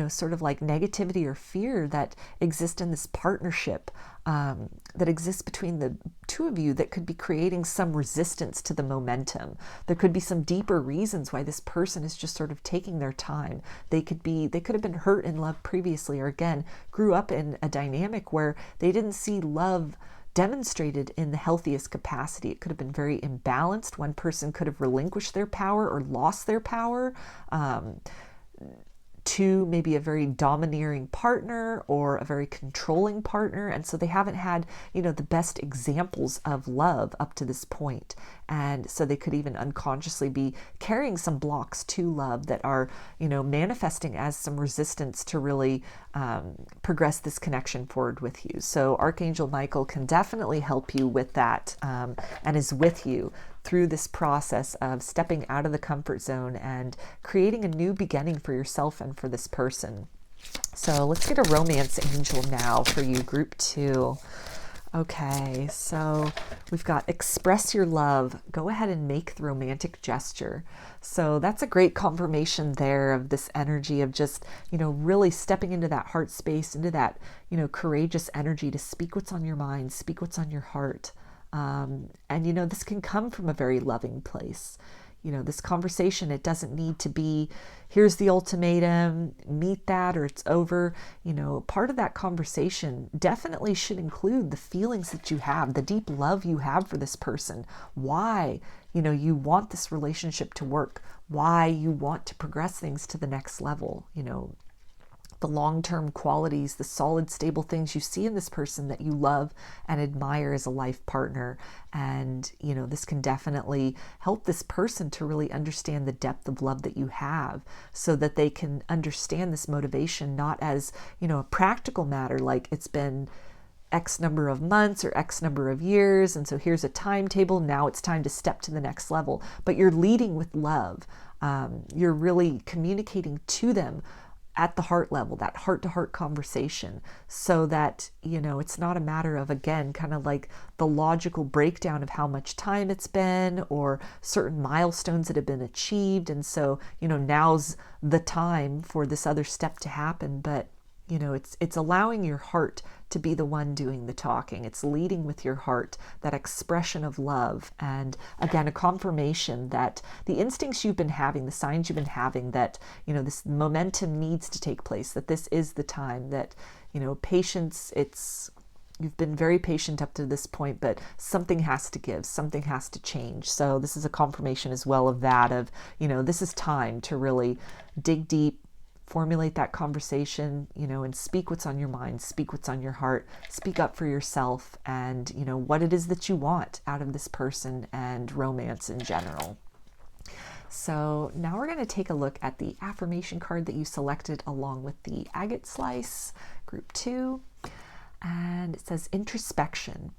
sort of like negativity or fear that exist in this partnership, that exists between the two of you, that could be creating some resistance to the momentum. There could be some deeper reasons why this person is just sort of taking their time. They could have been hurt in love previously, or again, grew up in a dynamic where they didn't see love demonstrated in the healthiest capacity. It could have been very imbalanced. One person could have relinquished their power or lost their power to maybe a very domineering partner or a very controlling partner. And so they haven't had, the best examples of love up to this point. And so they could even unconsciously be carrying some blocks to love that are, manifesting as some resistance to really progress this connection forward with you. So Archangel Michael can definitely help you with that, and is with you through this process of stepping out of the comfort zone and creating a new beginning for yourself and for this person. So let's get a romance angel now for you, group 2. Okay, so we've got express your love. Go ahead and make the romantic gesture. So that's a great confirmation there of this energy of just, really stepping into that heart space, into that, courageous energy to speak what's on your mind, speak what's on your heart. And, this can come from a very loving place. This conversation, it doesn't need to be, here's the ultimatum, meet that, or it's over. Part of that conversation definitely should include the feelings that you have, the deep love you have for this person, why, you want this relationship to work, why you want to progress things to the next level, the long-term qualities, the solid, stable things you see in this person that you love and admire as a life partner. And, this can definitely help this person to really understand the depth of love that you have, so that they can understand this motivation not as, a practical matter, like it's been X number of months or X number of years, and so here's a timetable, now it's time to step to the next level. But you're leading with love. You're really communicating to them at the heart level, that heart-to-heart conversation, so that, it's not a matter of, again, kind of like the logical breakdown of how much time it's been or certain milestones that have been achieved. And so, now's the time for this other step to happen. But, it's allowing your heart to be the one doing the talking. It's leading with your heart, that expression of love. And again, a confirmation that the instincts you've been having, the signs you've been having, that, this momentum needs to take place, that this is the time, that, patience, you've been very patient up to this point, but something has to give, something has to change. So this is a confirmation as well of that, of, this is time to really dig deep, formulate that conversation, and speak what's on your mind, speak what's on your heart, speak up for yourself and, what it is that you want out of this person and romance in general. So now we're going to take a look at the affirmation card that you selected along with the agate slice, group 2. And it says introspection.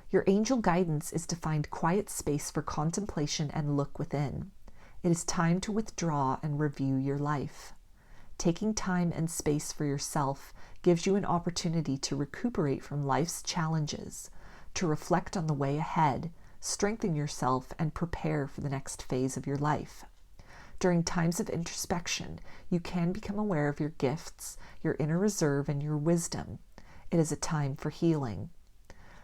Your angel guidance is to find quiet space for contemplation and look within. It is time to withdraw and review your life. Taking time and space for yourself gives you an opportunity to recuperate from life's challenges, to reflect on the way ahead, strengthen yourself, and prepare for the next phase of your life. During times of introspection, you can become aware of your gifts, your inner reserve, and your wisdom. It is a time for healing.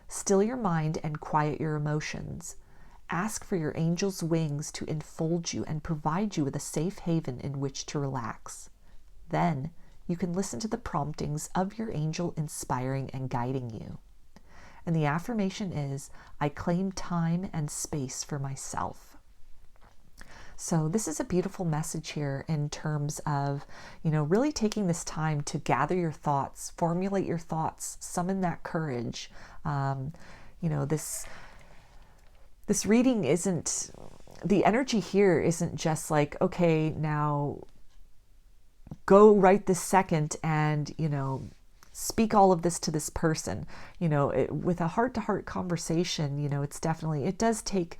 Still your mind and quiet your emotions. Ask for your angel's wings to enfold you and provide you with a safe haven in which to relax. Then you can listen to the promptings of your angel inspiring and guiding you. And the affirmation is, I claim time and space for myself. So this is a beautiful message here in terms of, really taking this time to gather your thoughts, formulate your thoughts, summon that courage. This reading isn't, the energy here isn't just like, okay, now go right this second and, speak all of this to this person. You know, with a heart-to-heart conversation, you know, it's definitely, it does take,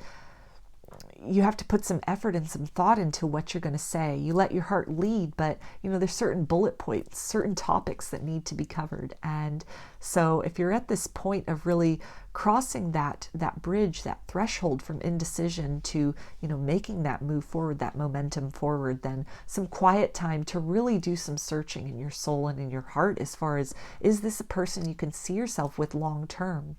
you have to put some effort and some thought into what you're going to say. You let your heart lead, but you know, there's certain bullet points, certain topics that need to be covered. And so if you're at this point of really crossing that bridge, that threshold from indecision to, you know, making that move forward, that momentum forward, then some quiet time to really do some searching in your soul and in your heart as far as, is this a person you can see yourself with long term?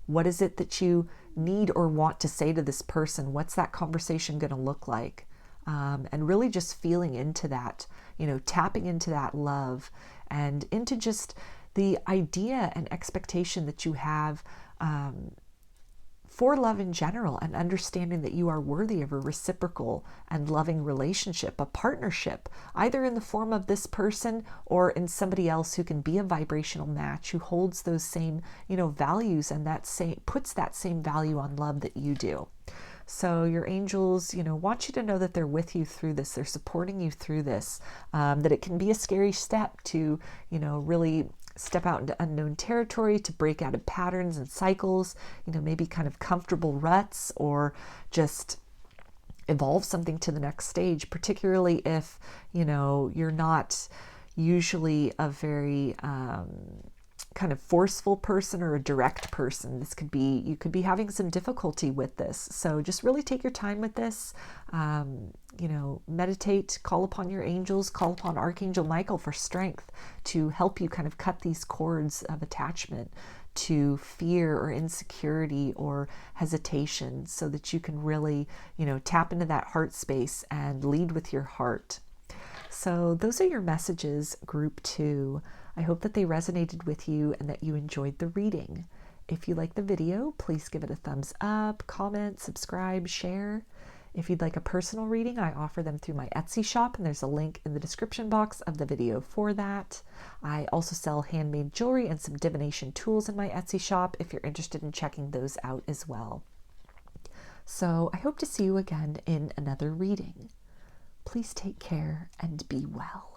What is it that you need or want to say to this person? What's that conversation going to look like? And really just feeling into that, you know, tapping into that love and into just the idea and expectation that you have for love in general, and understanding that you are worthy of a reciprocal and loving relationship, a partnership, either in the form of this person or in somebody else who can be a vibrational match, who holds those same, you know, values, and that same, puts that same value on love that you do. So your angels, you know, want you to know that they're with you through this. They're supporting you through this, that it can be a scary step to, you know, really step out into unknown territory, to break out of patterns and cycles, you know, maybe kind of comfortable ruts, or just evolve something to the next stage, particularly if, you know, you're not usually a very kind of forceful person or a direct person. This could be, you could be having some difficulty with this. So just really take your time with this. You know, meditate, call upon your angels, call upon Archangel Michael for strength to help you kind of cut these cords of attachment to fear or insecurity or hesitation, so that you can really, you know, tap into that heart space and lead with your heart. So those are your messages, group 2. I hope that they resonated with you and that you enjoyed the reading. If you like the video, please give it a thumbs up, comment, subscribe, share. If you'd like a personal reading, I offer them through my Etsy shop, and there's a link in the description box of the video for that. I also sell handmade jewelry and some divination tools in my Etsy shop if you're interested in checking those out as well. So I hope to see you again in another reading. Please take care and be well.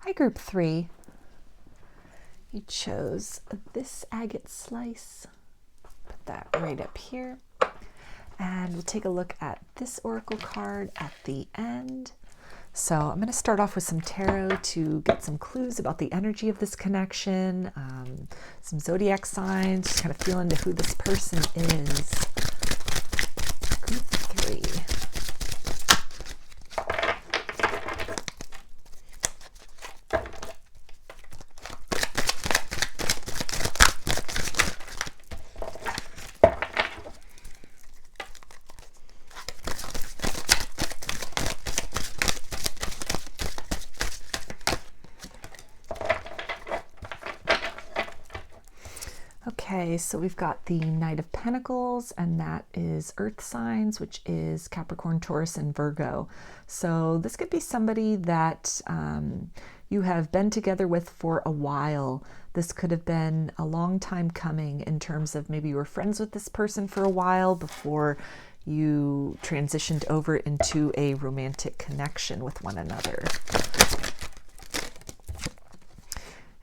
Hi, group 3. You chose this agate slice. Put that right up here. And we'll take a look at this oracle card at the end. So I'm going to start off with some tarot to get some clues about the energy of this connection, some zodiac signs, just kind of feel into who this person is. Group 3. Okay, so we've got the Knight of Pentacles, and that is Earth signs, which is Capricorn, Taurus, and Virgo. So this could be somebody that you have been together with for a while. This could have been a long time coming in terms of maybe you were friends with this person for a while before you transitioned over into a romantic connection with one another.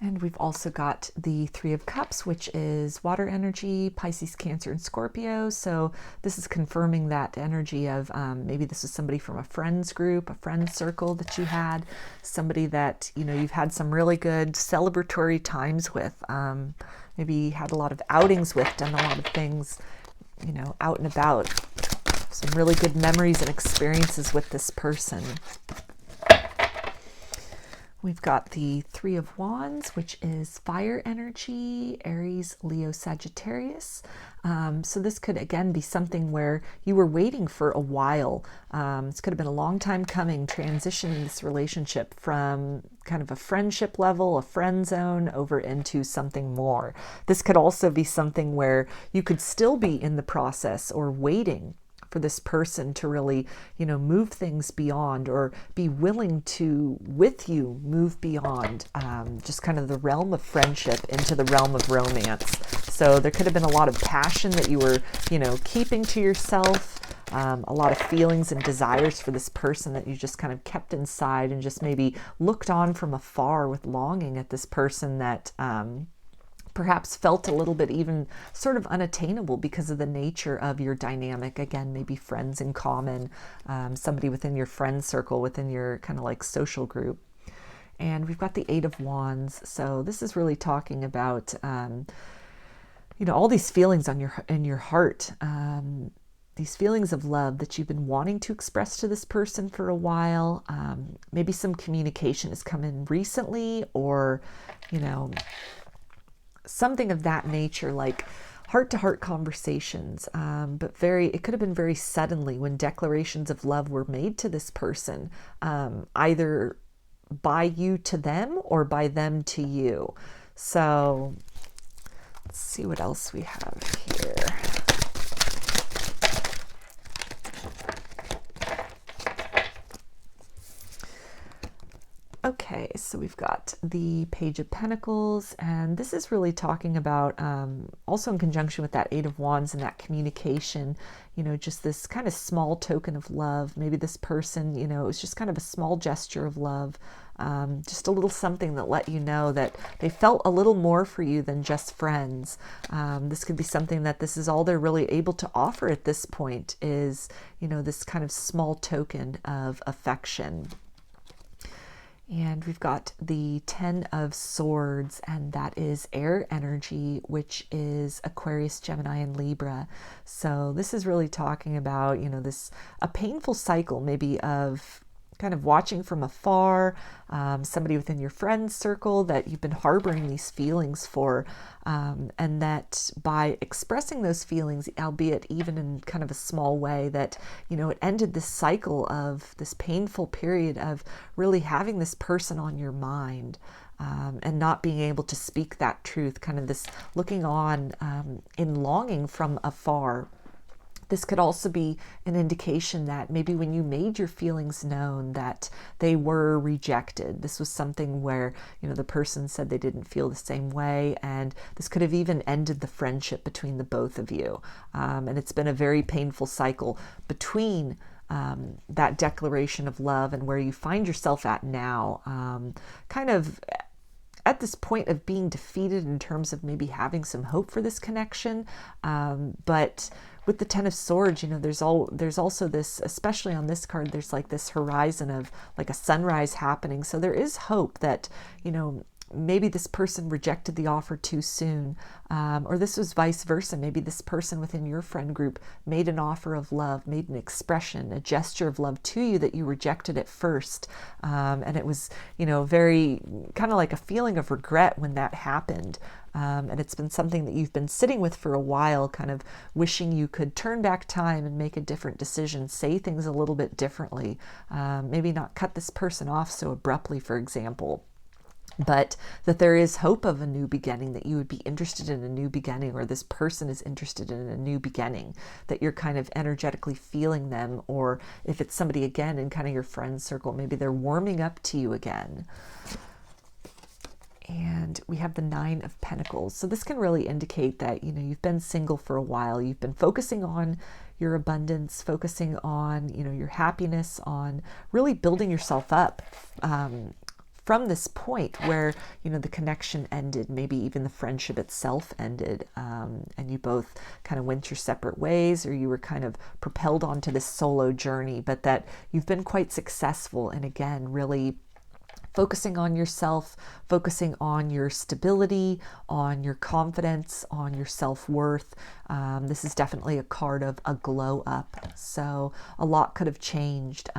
And we've also got the Three of Cups, which is water energy, Pisces, Cancer, and Scorpio. So this is confirming that energy of maybe this is somebody from a friends group, a friends circle that you had, somebody that, you know, you've had some really good celebratory times with, maybe had a lot of outings with, done a lot of things, you know, out and about, some really good memories and experiences with this person. We've got the Three of Wands, which is fire energy, Aries, Leo, Sagittarius. So this could, again, be something where you were waiting for a while. This could have been a long time coming, transitioning this relationship from kind of a friendship level, a friend zone, over into something more. This could also be something where you could still be in the process or waiting for this person to really, you know, move things beyond or be willing to, with you, move beyond just kind of the realm of friendship into the realm of romance. So there could have been a lot of passion that you were, you know, keeping to yourself, a lot of feelings and desires for this person that you just kind of kept inside and just maybe looked on from afar with longing at this person that perhaps felt a little bit even sort of unattainable because of the nature of your dynamic. Again, maybe friends in common, somebody within your friend circle, within your kind of like social group. And we've got the Eight of Wands. So this is really talking about, you know, all these feelings in your heart, these feelings of love that you've been wanting to express to this person for a while. Maybe some communication has come in recently, or, you know, something of that nature, like heart-to-heart conversations, but it could have been very suddenly when declarations of love were made to this person, either by you to them or by them to you. So let's see what else we have here. Okay, so we've got the Page of Pentacles, and this is really talking about, also in conjunction with that Eight of Wands and that communication, you know, just this kind of small token of love. Maybe this person, you know, it was just kind of a small gesture of love, just a little something that let you know that they felt a little more for you than just friends. This could be something that this is all they're really able to offer at this point is, you know, this kind of small token of affection. And we've got the Ten of Swords, and that is air energy, which is Aquarius, Gemini, and Libra. So this is really talking about, you know, a painful cycle maybe of kind of watching from afar, somebody within your friends circle that you've been harboring these feelings for, and that by expressing those feelings, albeit even in kind of a small way, that, you know, it ended this cycle of this painful period of really having this person on your mind. And not being able to speak that truth, kind of this looking on in longing from afar. This could also be an indication that maybe when you made your feelings known, that they were rejected. This was something where, you know, the person said they didn't feel the same way, and this could have even ended the friendship between the both of you. And it's been a very painful cycle between that declaration of love and where you find yourself at now, kind of at this point of being defeated in terms of maybe having some hope for this connection. But with the Ten of Swords, you know, there's also this, especially on this card, there's like this horizon of like a sunrise happening. So there is hope that, you know, maybe this person rejected the offer too soon, or this was vice versa. Maybe this person within your friend group made an offer of love, made an expression, a gesture of love to you that you rejected at first. And it was, you know, very kind of like a feeling of regret when that happened. And it's been something that you've been sitting with for a while, kind of wishing you could turn back time and make a different decision, say things a little bit differently, maybe not cut this person off so abruptly, for example. But that there is hope of a new beginning, that you would be interested in a new beginning, or this person is interested in a new beginning, that you're kind of energetically feeling them, or if it's somebody again in kind of your friend circle, maybe they're warming up to you again. And we have the Nine of Pentacles. So this can really indicate that, you know, you've been single for a while. You've been focusing on your abundance, focusing on, you know, your happiness, on really building yourself up, from this point where, you know, the connection ended, maybe even the friendship itself ended, and you both kind of went your separate ways, or you were kind of propelled onto this solo journey, but that you've been quite successful. And again, really focusing on yourself, focusing on your stability, on your confidence, on your self-worth. This is definitely a card of a glow up. So a lot could have changed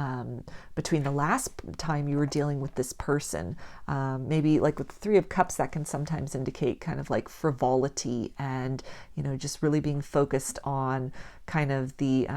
between the last time you were dealing with this person. Maybe like with the Three of Cups, that can sometimes indicate kind of like frivolity and, you know, just really being focused on kind of the,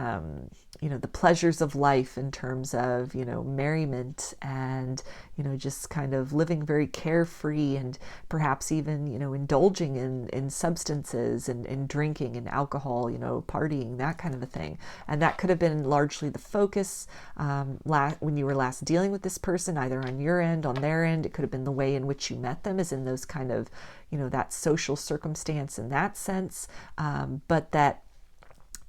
you know, the pleasures of life in terms of, you know, merriment and, you know, just kind of living very carefree and perhaps even, you know, indulging in substances and drinking and alcohol, you know, partying, that kind of a thing. And that could have been largely the focus when you were last dealing with this person, either on your end, on their end. It could have been the way in which you met them, as in those kind of, you know, that social circumstance in that sense. But that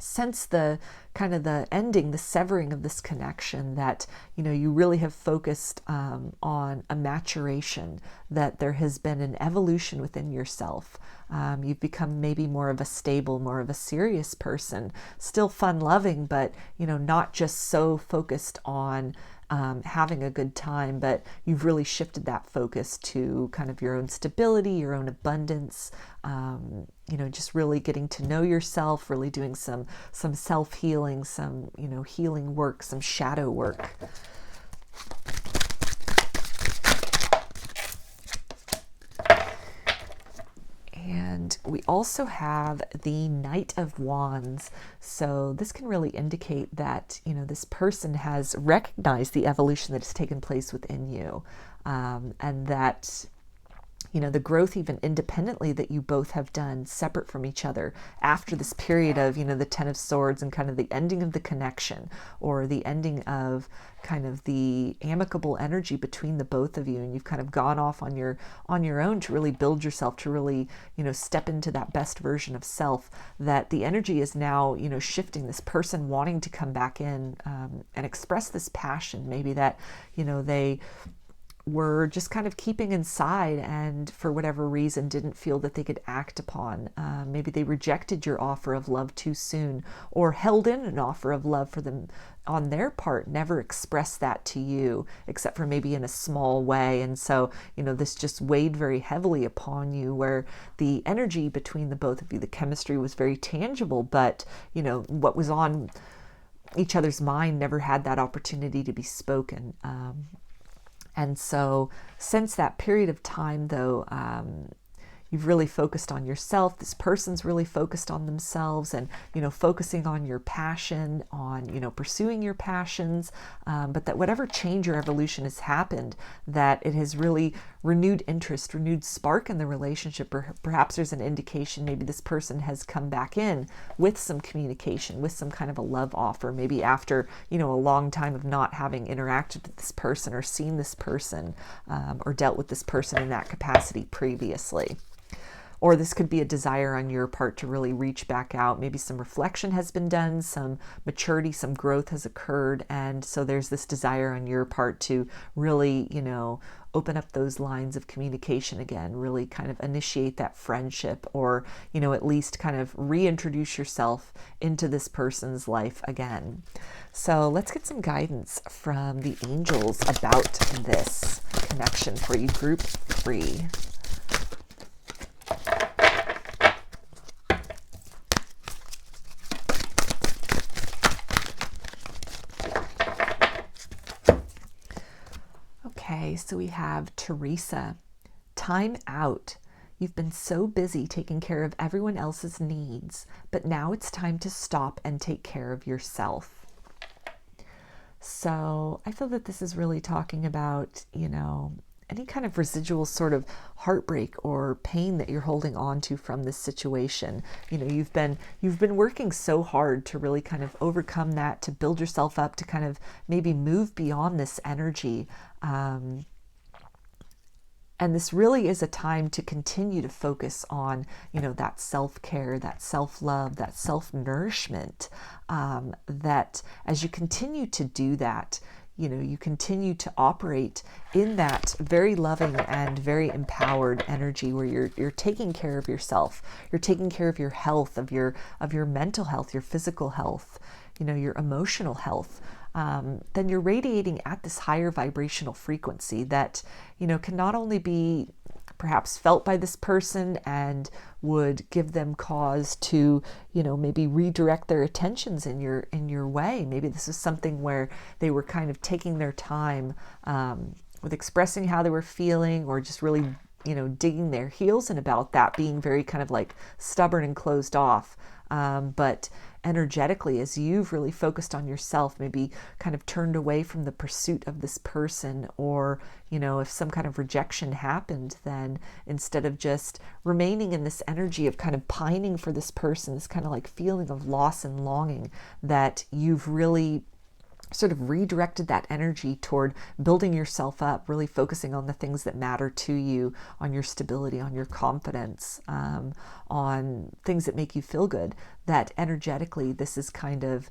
since the kind of the ending, the severing of this connection, that, you know, you really have focused on a maturation, that there has been an evolution within yourself. You've become maybe more of a stable, more of a serious person, still fun loving, but, you know, not just so focused on having a good time, but you've really shifted that focus to kind of your own stability, your own abundance, you know, just really getting to know yourself, really doing some self-healing, some, you know, healing work, some shadow work. And we also have the Knight of Wands. So this can really indicate that, you know, this person has recognized the evolution that has taken place within you, and that, you know, the growth even independently that you both have done separate from each other after this period of, you know, the Ten of Swords and kind of the ending of the connection, or the ending of kind of the amicable energy between the both of you, and you've kind of gone off on your own to really build yourself, to really, you know, step into that best version of self, that the energy is now, you know, shifting, this person wanting to come back in and express this passion, maybe that, you know, they were just kind of keeping inside and for whatever reason didn't feel that they could act upon. Maybe they rejected your offer of love too soon, or held in an offer of love for them on their part, never expressed that to you, except for maybe in a small way. And so, you know, this just weighed very heavily upon you, where the energy between the both of you, the chemistry was very tangible, but, you know, what was on each other's mind never had that opportunity to be spoken. And so since that period of time, though, you've really focused on yourself. This person's really focused on themselves and, focusing on your passion, on, pursuing your passions. But that whatever change or evolution has happened, that it has really renewed interest, renewed spark in the relationship. Or perhaps there's an indication maybe this person has come back in with some communication, with some kind of a love offer, maybe after, a long time of not having interacted with this person or seen this person, or dealt with this person in that capacity previously. Or this could be a desire on your part to really reach back out. Maybe some reflection has been done, some maturity, some growth has occurred. And so there's this desire on your part to really, open up those lines of communication again, really kind of initiate that friendship, or, at least kind of reintroduce yourself into this person's life again. So let's get some guidance from the angels about this connection for you, group 3. Okay, so we have Teresa. Time out. You've been so busy taking care of everyone else's needs, but now it's time to stop and take care of yourself. So I feel that this is really talking about, any kind of residual sort of heartbreak or pain that you're holding on to from this situation. You've been working so hard to really kind of overcome that, to build yourself up, to kind of maybe move beyond this energy. And this really is a time to continue to focus on, that self-care, that self-love, that self-nourishment, that as you continue to do that, you continue to operate in that very loving and very empowered energy where you're taking care of yourself. You're taking care of your health, of your mental health, your physical health, your emotional health. Then you're radiating at this higher vibrational frequency that, can not only be perhaps felt by this person and would give them cause to, maybe redirect their attentions in your way. Maybe this is something where they were kind of taking their time with expressing how they were feeling, or just really, digging their heels in about that, being very kind of like stubborn and closed off. But energetically, as you've really focused on yourself, maybe kind of turned away from the pursuit of this person, or, if some kind of rejection happened, then instead of just remaining in this energy of kind of pining for this person, this kind of like feeling of loss and longing, that you've really sort of redirected that energy toward building yourself up, really focusing on the things that matter to you, on your stability, on your confidence, on things that make you feel good. That energetically, this is kind of,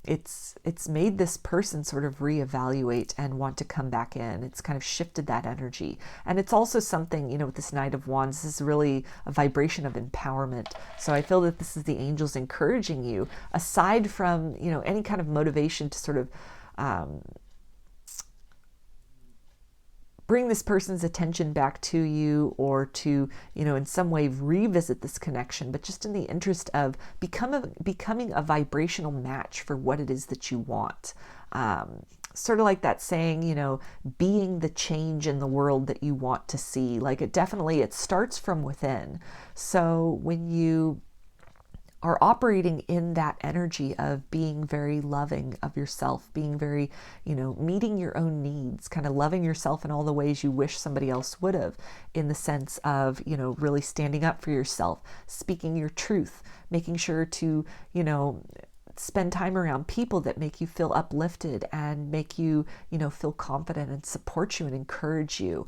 it's made this person sort of reevaluate and want to come back in. It's kind of shifted that energy. And it's also something, with this Knight of Wands, this is really a vibration of empowerment. So I feel that this is the angels encouraging you, aside from, any kind of motivation to sort of bring this person's attention back to you, or to, in some way revisit this connection, but just in the interest of becoming a vibrational match for what it is that you want. Sort of like that saying, being the change in the world that you want to see. Like it starts from within. So when you are operating in that energy of being very loving of yourself, being very, meeting your own needs, kind of loving yourself in all the ways you wish somebody else would have, in the sense of, really standing up for yourself, speaking your truth, making sure to, spend time around people that make you feel uplifted and make you, feel confident and support you and encourage you.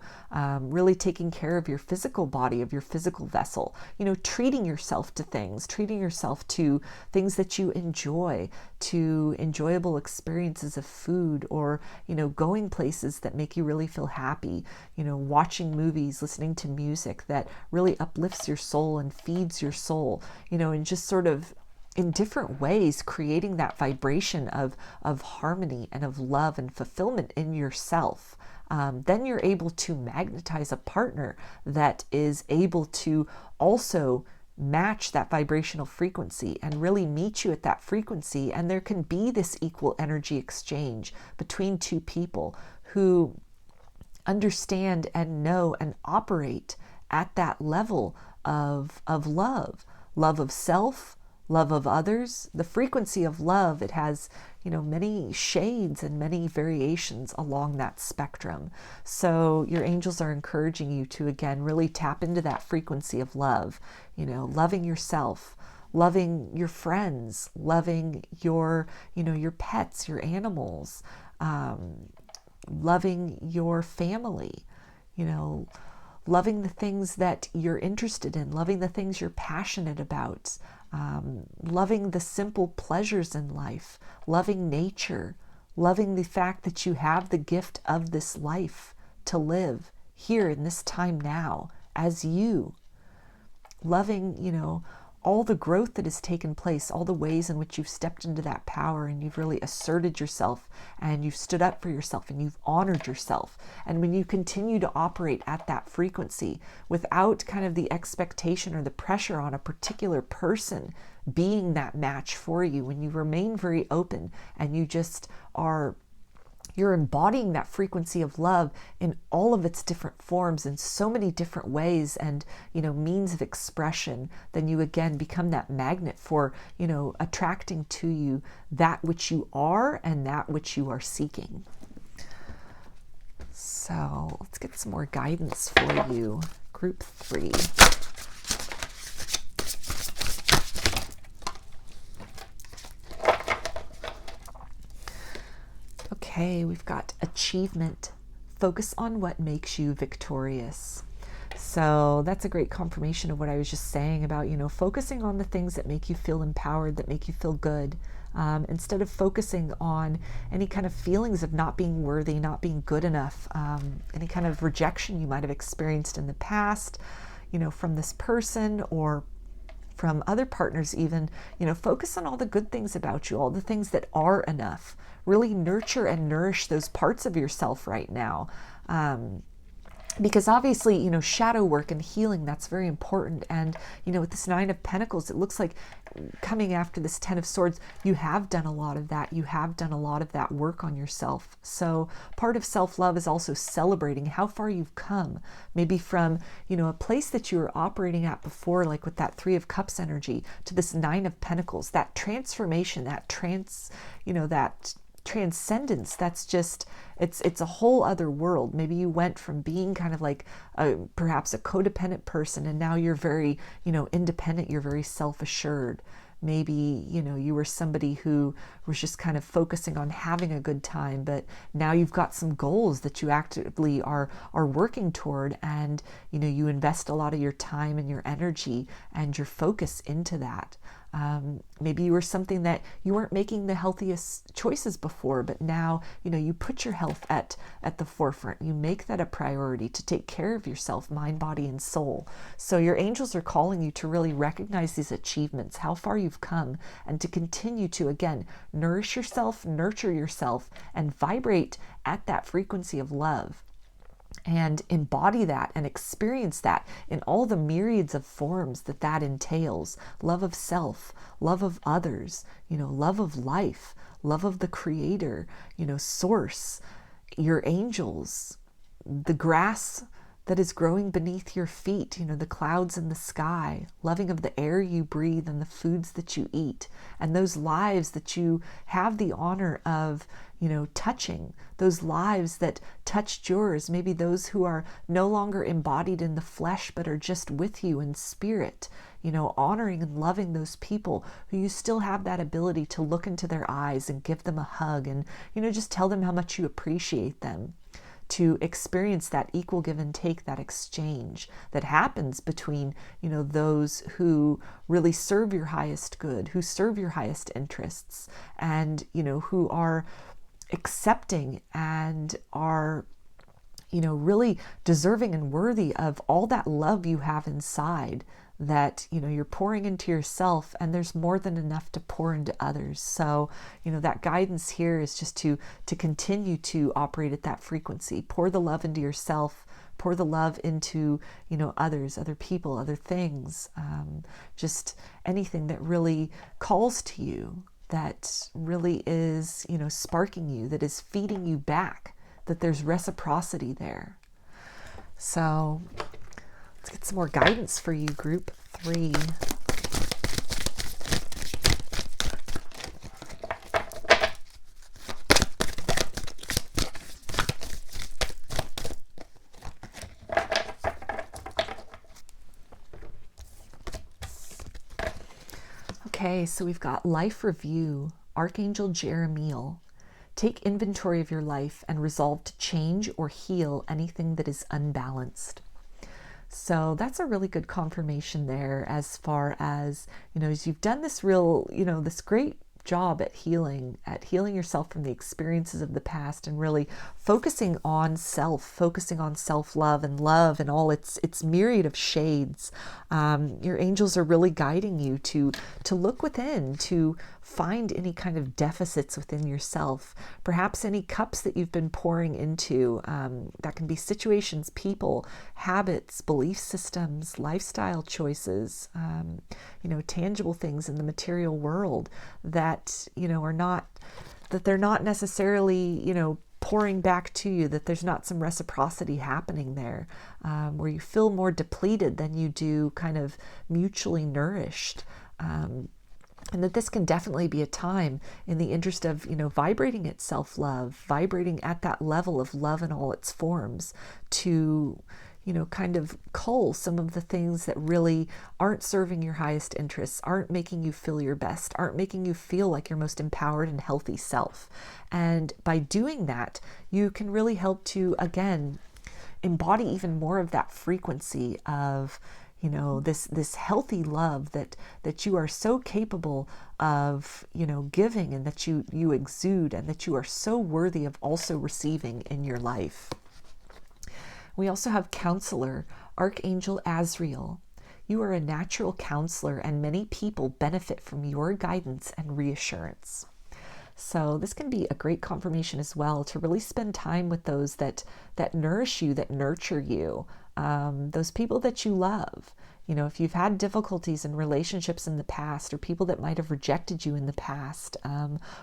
Really taking care of your physical body, of your physical vessel, treating yourself to things that you enjoy, to enjoyable experiences of food, or, going places that make you really feel happy, watching movies, listening to music that really uplifts your soul and feeds your soul, and just sort of in different ways, creating that vibration of harmony and of love and fulfillment in yourself. Then you're able to magnetize a partner that is able to also match that vibrational frequency and really meet you at that frequency. And there can be this equal energy exchange between two people who understand and know and operate at that level of love of self, love of others. The frequency of love, it has, many shades and many variations along that spectrum. So your angels are encouraging you to, again, really tap into that frequency of love, loving yourself, loving your friends, loving your pets, your animals, loving your family, loving the things that you're interested in, loving the things you're passionate about, loving the simple pleasures in life, loving nature, loving the fact that you have the gift of this life to live here in this time now as you, loving, all the growth that has taken place, all the ways in which you've stepped into that power and you've really asserted yourself and you've stood up for yourself and you've honored yourself. And when you continue to operate at that frequency without kind of the expectation or the pressure on a particular person being that match for you, when you remain very open and you just you're embodying that frequency of love in all of its different forms in so many different ways and, means of expression, then you again become that magnet for, attracting to you that which you are and that which you are seeking. So let's get some more guidance for you. Group 3. Okay, we've got achievement. Focus on what makes you victorious. So that's a great confirmation of what I was just saying about, focusing on the things that make you feel empowered, that make you feel good, instead of focusing on any kind of feelings of not being worthy, not being good enough, any kind of rejection you might have experienced in the past, from this person or from other partners even. Focus on all the good things about you, all the things that are enough. Really nurture and nourish those parts of yourself right now. Because obviously, shadow work and healing, that's very important. And, with this 9 of Pentacles, it looks like coming after this 10 of Swords, you have done a lot of that. You have done a lot of that work on yourself. So part of self-love is also celebrating how far you've come. Maybe from, a place that you were operating at before, like with that 3 of Cups energy, to this 9 of Pentacles, that transformation, that transcendence, that's just, it's a whole other world. Maybe you went from being kind of like perhaps a codependent person, and now you're very, independent, you're very self-assured. Maybe, you were somebody who was just kind of focusing on having a good time, but now you've got some goals that you actively are working toward, and, you invest a lot of your time and your energy and your focus into that. Maybe you were something that you weren't making the healthiest choices before, but now, you put your health at the forefront. You make that a priority to take care of yourself, mind, body, and soul. So your angels are calling you to really recognize these achievements, how far you've come, and to continue to, again, nourish yourself, nurture yourself, and vibrate at that frequency of love. And embody that and experience that in all the myriads of forms that entails. Love of self, love of others, love of life, love of the Creator, Source, your angels, the grass that is growing beneath your feet, the clouds in the sky, loving of the air you breathe and the foods that you eat, and those lives that you have the honor of, touching, those lives that touched yours, maybe those who are no longer embodied in the flesh, but are just with you in spirit, honoring and loving those people who you still have that ability to look into their eyes and give them a hug and, just tell them how much you appreciate them. To experience that equal give and take, that exchange that happens between, those who really serve your highest good, who serve your highest interests, and, who are accepting and are, really deserving and worthy of all that love you have inside, that, you're pouring into yourself, and there's more than enough to pour into others. So, that guidance here is just to continue to operate at that frequency. Pour the love into yourself, pour the love into, others, other people, other things, just anything that really calls to you, that really is, sparking you, that is feeding you back, that there's reciprocity there. So let's get some more guidance for you, group 3. Okay, so we've got Life Review, Archangel Jeremiel. Take inventory of your life and resolve to change or heal anything that is unbalanced. So that's a really good confirmation there, as far as, as you've done this real, this great job at healing yourself from the experiences of the past, and really focusing on self-love and all its myriad of shades. Your angels are really guiding you to look within, to find any kind of deficits within yourself, perhaps any cups that you've been pouring into. That can be situations, people, habits, belief systems, lifestyle choices, tangible things in the material world that, they're not necessarily, pouring back to you, that there's not some reciprocity happening there, where you feel more depleted than you do kind of mutually nourished. And that this can definitely be a time, in the interest of, vibrating at self-love, vibrating at that level of love in all its forms, to, kind of cull some of the things that really aren't serving your highest interests, aren't making you feel your best, aren't making you feel like your most empowered and healthy self. And by doing that, you can really help to, again, embody even more of that frequency of, this healthy love that you are so capable of, giving, and that you exude, and that you are so worthy of also receiving in your life. We also have Counselor, Archangel Azrael. You are a natural counselor, and many people benefit from your guidance and reassurance. So this can be a great confirmation as well, to really spend time with those that nourish you, that nurture you, those people that you love. If you've had difficulties in relationships in the past, or people that might have rejected you in the past,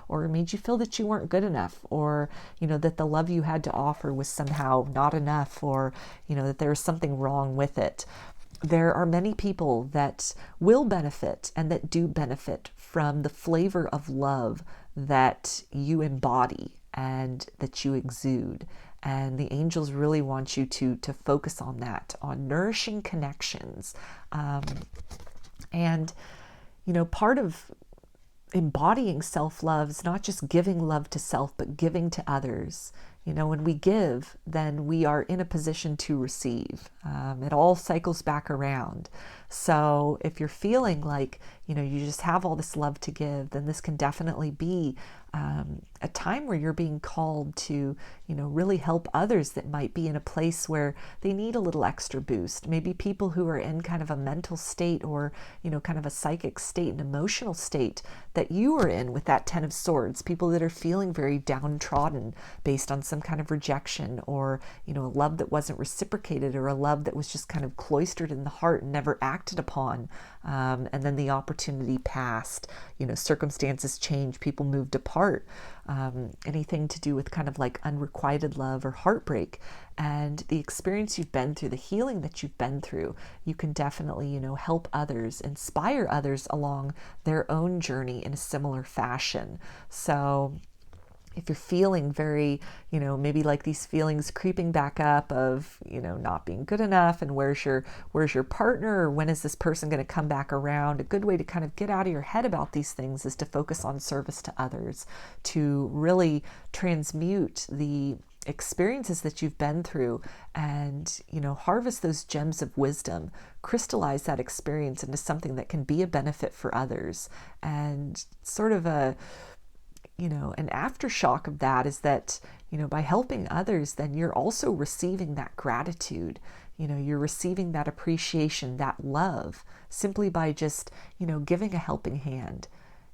or made you feel that you weren't good enough, or, that the love you had to offer was somehow not enough, or, that there was something wrong with it. There are many people that will benefit, and that do benefit from the flavor of love that you embody and that you exude. And the angels really want you to focus on that, on nourishing connections. And, part of embodying self-love is not just giving love to self, but giving to others. When we give, then we are in a position to receive. It all cycles back around. So if you're feeling like, you just have all this love to give, then this can definitely be a time where you're being called to, really help others that might be in a place where they need a little extra boost. Maybe people who are in kind of a mental state, or, kind of a psychic state, an emotional state that you are in with that 10 of Swords. People that are feeling very downtrodden based on some kind of rejection, or, a love that wasn't reciprocated, or a love that was just kind of cloistered in the heart and never acted upon. And then the opportunity passed, circumstances changed, people moved apart, anything to do with kind of like unrequited love or heartbreak. And the experience you've been through, the healing that you've been through, you can definitely, help others, inspire others along their own journey in a similar fashion. So if you're feeling very, maybe like these feelings creeping back up of, not being good enough, and where's your partner, or when is this person going to come back around? A good way to kind of get out of your head about these things is to focus on service to others, to really transmute the experiences that you've been through, and, harvest those gems of wisdom, crystallize that experience into something that can be a benefit for others. And sort of an aftershock of that is that, by helping others, then you're also receiving that gratitude. You're receiving that appreciation, that love, simply by just, giving a helping hand,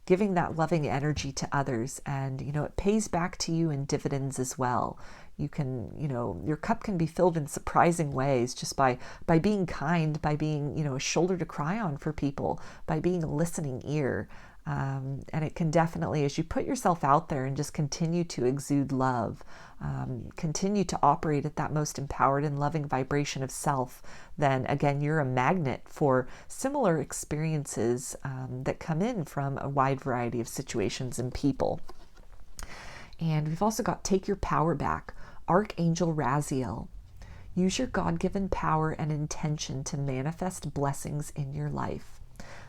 giving that loving energy to others. And, it pays back to you in dividends as well. You can, your cup can be filled in surprising ways just by being kind, by being, a shoulder to cry on for people, by being a listening ear. And it can definitely, as you put yourself out there and just continue to exude love, continue to operate at that most empowered and loving vibration of self, then again, you're a magnet for similar experiences that come in from a wide variety of situations and people. And we've also got Take Your Power Back, Archangel Raziel. Use your God-given power and intention to manifest blessings in your life.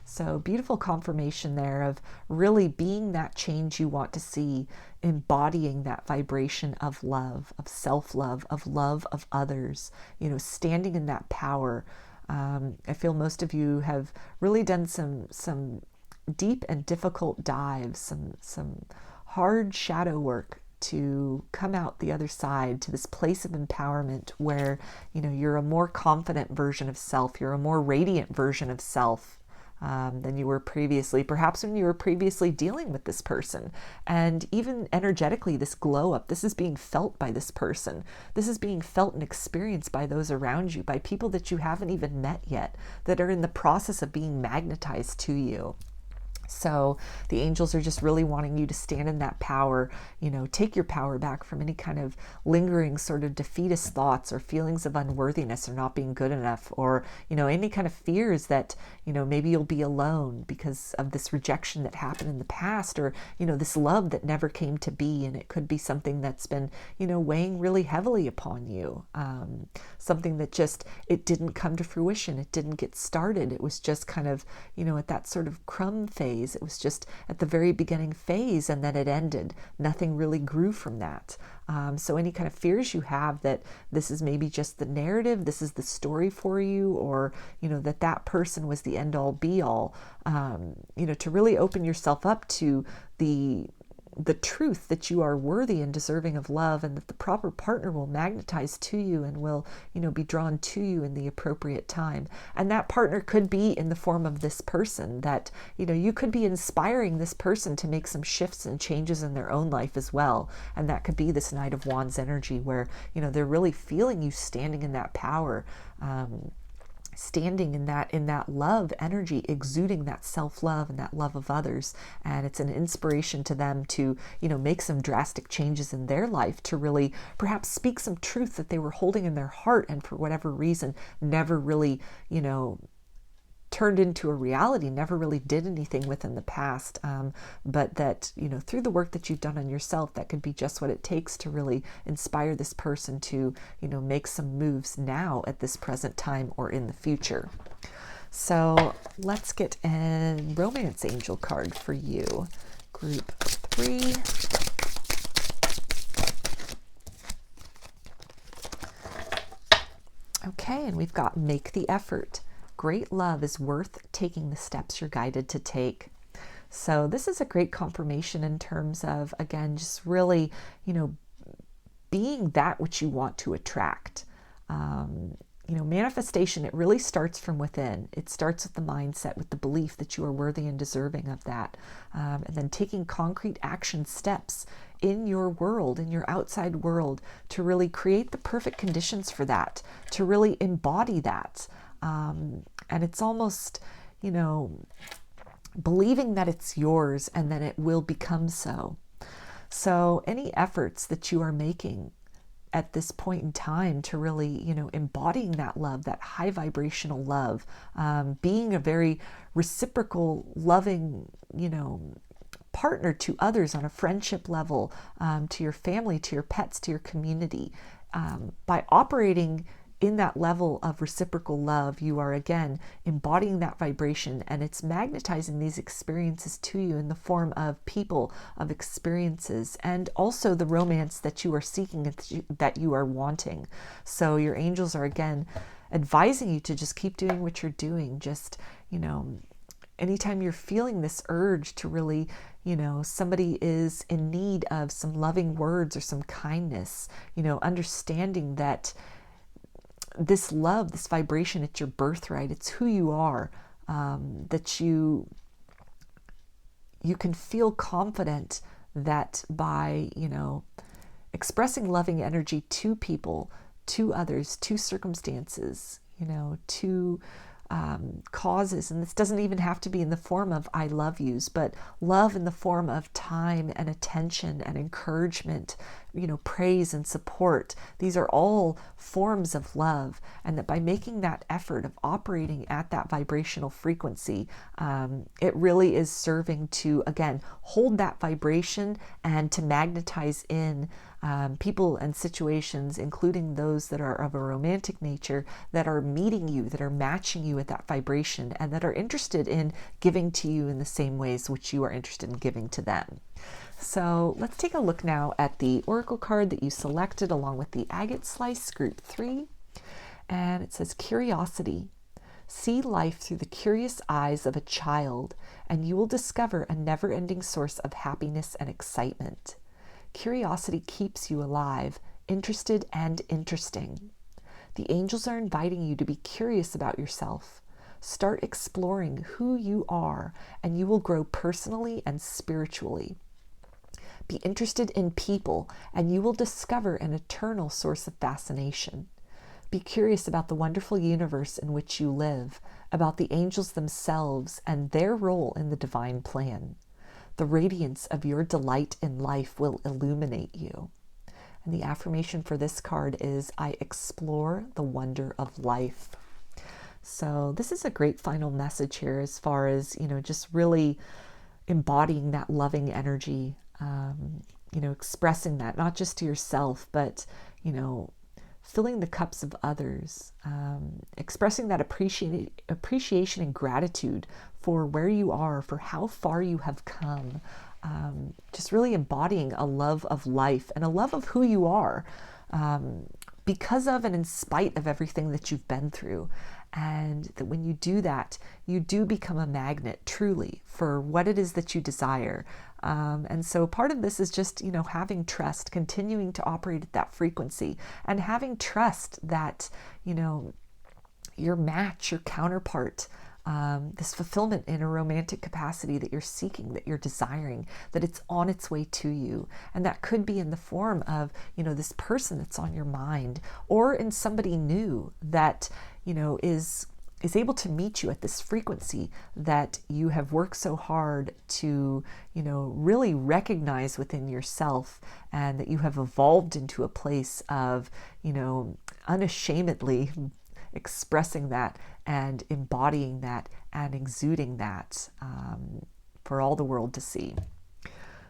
So beautiful confirmation there of really being that change you want to see, embodying that vibration of love, of self-love, of love of others, standing in that power. I feel most of you have really done some deep and difficult dives, some hard shadow work to come out the other side to this place of empowerment where, you're a more confident version of self, you're a more radiant version of self than you were previously, perhaps when you were previously dealing with this person. And even energetically, this glow up, this is being felt by this person. This is being felt and experienced by those around you, by people that you haven't even met yet, that are in the process of being magnetized to you. So the angels are just really wanting you to stand in that power, take your power back from any kind of lingering sort of defeatist thoughts or feelings of unworthiness or not being good enough, or, any kind of fears that, maybe you'll be alone because of this rejection that happened in the past, or, this love that never came to be. And it could be something that's been, weighing really heavily upon you. Something that just, it didn't come to fruition. It didn't get started. It was just kind of, at that sort of crumb phase. It was just at the very beginning phase, and then it ended. Nothing really grew from that. So any kind of fears you have that this is maybe just the narrative, this is the story for you, or, that person was the end all be all, to really open yourself up to the truth that you are worthy and deserving of love, and that the proper partner will magnetize to you and will, be drawn to you in the appropriate time. And that partner could be in the form of this person that, you could be inspiring this person to make some shifts and changes in their own life as well. And that could be this Knight of Wands energy where, they're really feeling you standing in that power, standing in that love energy, exuding that self-love and that love of others. And it's an inspiration to them to, make some drastic changes in their life, to really perhaps speak some truth that they were holding in their heart and for whatever reason never really, turned into a reality, never really did anything with in the past, but that, through the work that you've done on yourself, that could be just what it takes to really inspire this person to, make some moves now at this present time or in the future. So let's get a romance angel card for you. Group 3. Okay, and we've got Make the Effort. Great love is worth taking the steps you're guided to take. So this is a great confirmation in terms of, again, just really, being that which you want to attract. Manifestation, it really starts from within. It starts with the mindset, with the belief that you are worthy and deserving of that. And then taking concrete action steps in your world, in your outside world, to really create the perfect conditions for that, to really embody that. And it's almost, believing that it's yours and then it will become so. So any efforts that you are making at this point in time to really, embodying that love, that high vibrational love, being a very reciprocal, loving, partner to others on a friendship level, to your family, to your pets, to your community, by operating in that level of reciprocal love, you are again embodying that vibration, and it's magnetizing these experiences to you in the form of people, of experiences, and also the romance that you are seeking, that you are wanting. So your angels are again advising you to just keep doing what you're doing. Just, anytime you're feeling this urge to really, somebody is in need of some loving words or some kindness, understanding that this love, this vibration, it's your birthright, it's who you are, that you can feel confident that by, expressing loving energy to people, to others, to circumstances, to causes. And this doesn't even have to be in the form of I love yous, but love in the form of time and attention and encouragement, praise and support. These are all forms of love. And that by making that effort of operating at that vibrational frequency, it really is serving to, again, hold that vibration and to magnetize in people and situations, including those that are of a romantic nature, that are meeting you, that are matching you at that vibration, and that are interested in giving to you in the same ways which you are interested in giving to them. So let's take a look now at the oracle card that you selected along with the agate slice, group 3. And it says, curiosity. See life through the curious eyes of a child, and you will discover a never-ending source of happiness and excitement. Curiosity keeps you alive, interested and interesting. The angels are inviting you to be curious about yourself. Start exploring who you are, and you will grow personally and spiritually. Be interested in people, and you will discover an eternal source of fascination. Be curious about the wonderful universe in which you live, about the angels themselves and their role in the divine plan. The radiance of your delight in life will illuminate you. And the affirmation for this card is, I explore the wonder of life. So this is a great final message here as far as, just really embodying that loving energy, expressing that not just to yourself, but, filling the cups of others, expressing that appreciation and gratitude for where you are, for how far you have come, just really embodying a love of life and a love of who you are, because of and in spite of everything that you've been through. And that when you do that, you do become a magnet truly for what it is that you desire. And so part of this is just, having trust, continuing to operate at that frequency, and having trust that, your match, your counterpart, this fulfillment in a romantic capacity that you're seeking, that you're desiring, that it's on its way to you. And that could be in the form of, this person that's on your mind, or in somebody new that, is able to meet you at this frequency that you have worked so hard to, really recognize within yourself, and that you have evolved into a place of, unashamedly expressing that and embodying that and exuding that for all the world to see.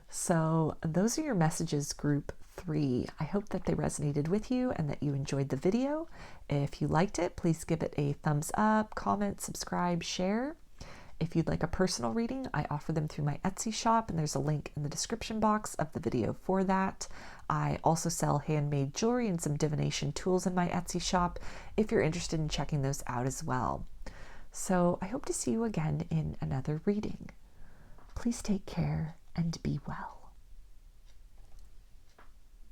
So those are your messages, group 3. I hope that they resonated with you and that you enjoyed the video. If you liked it, please give it a thumbs up, comment, subscribe, share. If you'd like a personal reading, I offer them through my Etsy shop, and there's a link in the description box of the video for that. I also sell handmade jewelry and some divination tools in my Etsy shop if you're interested in checking those out as well. So I hope to see you again in another reading. Please take care and be well.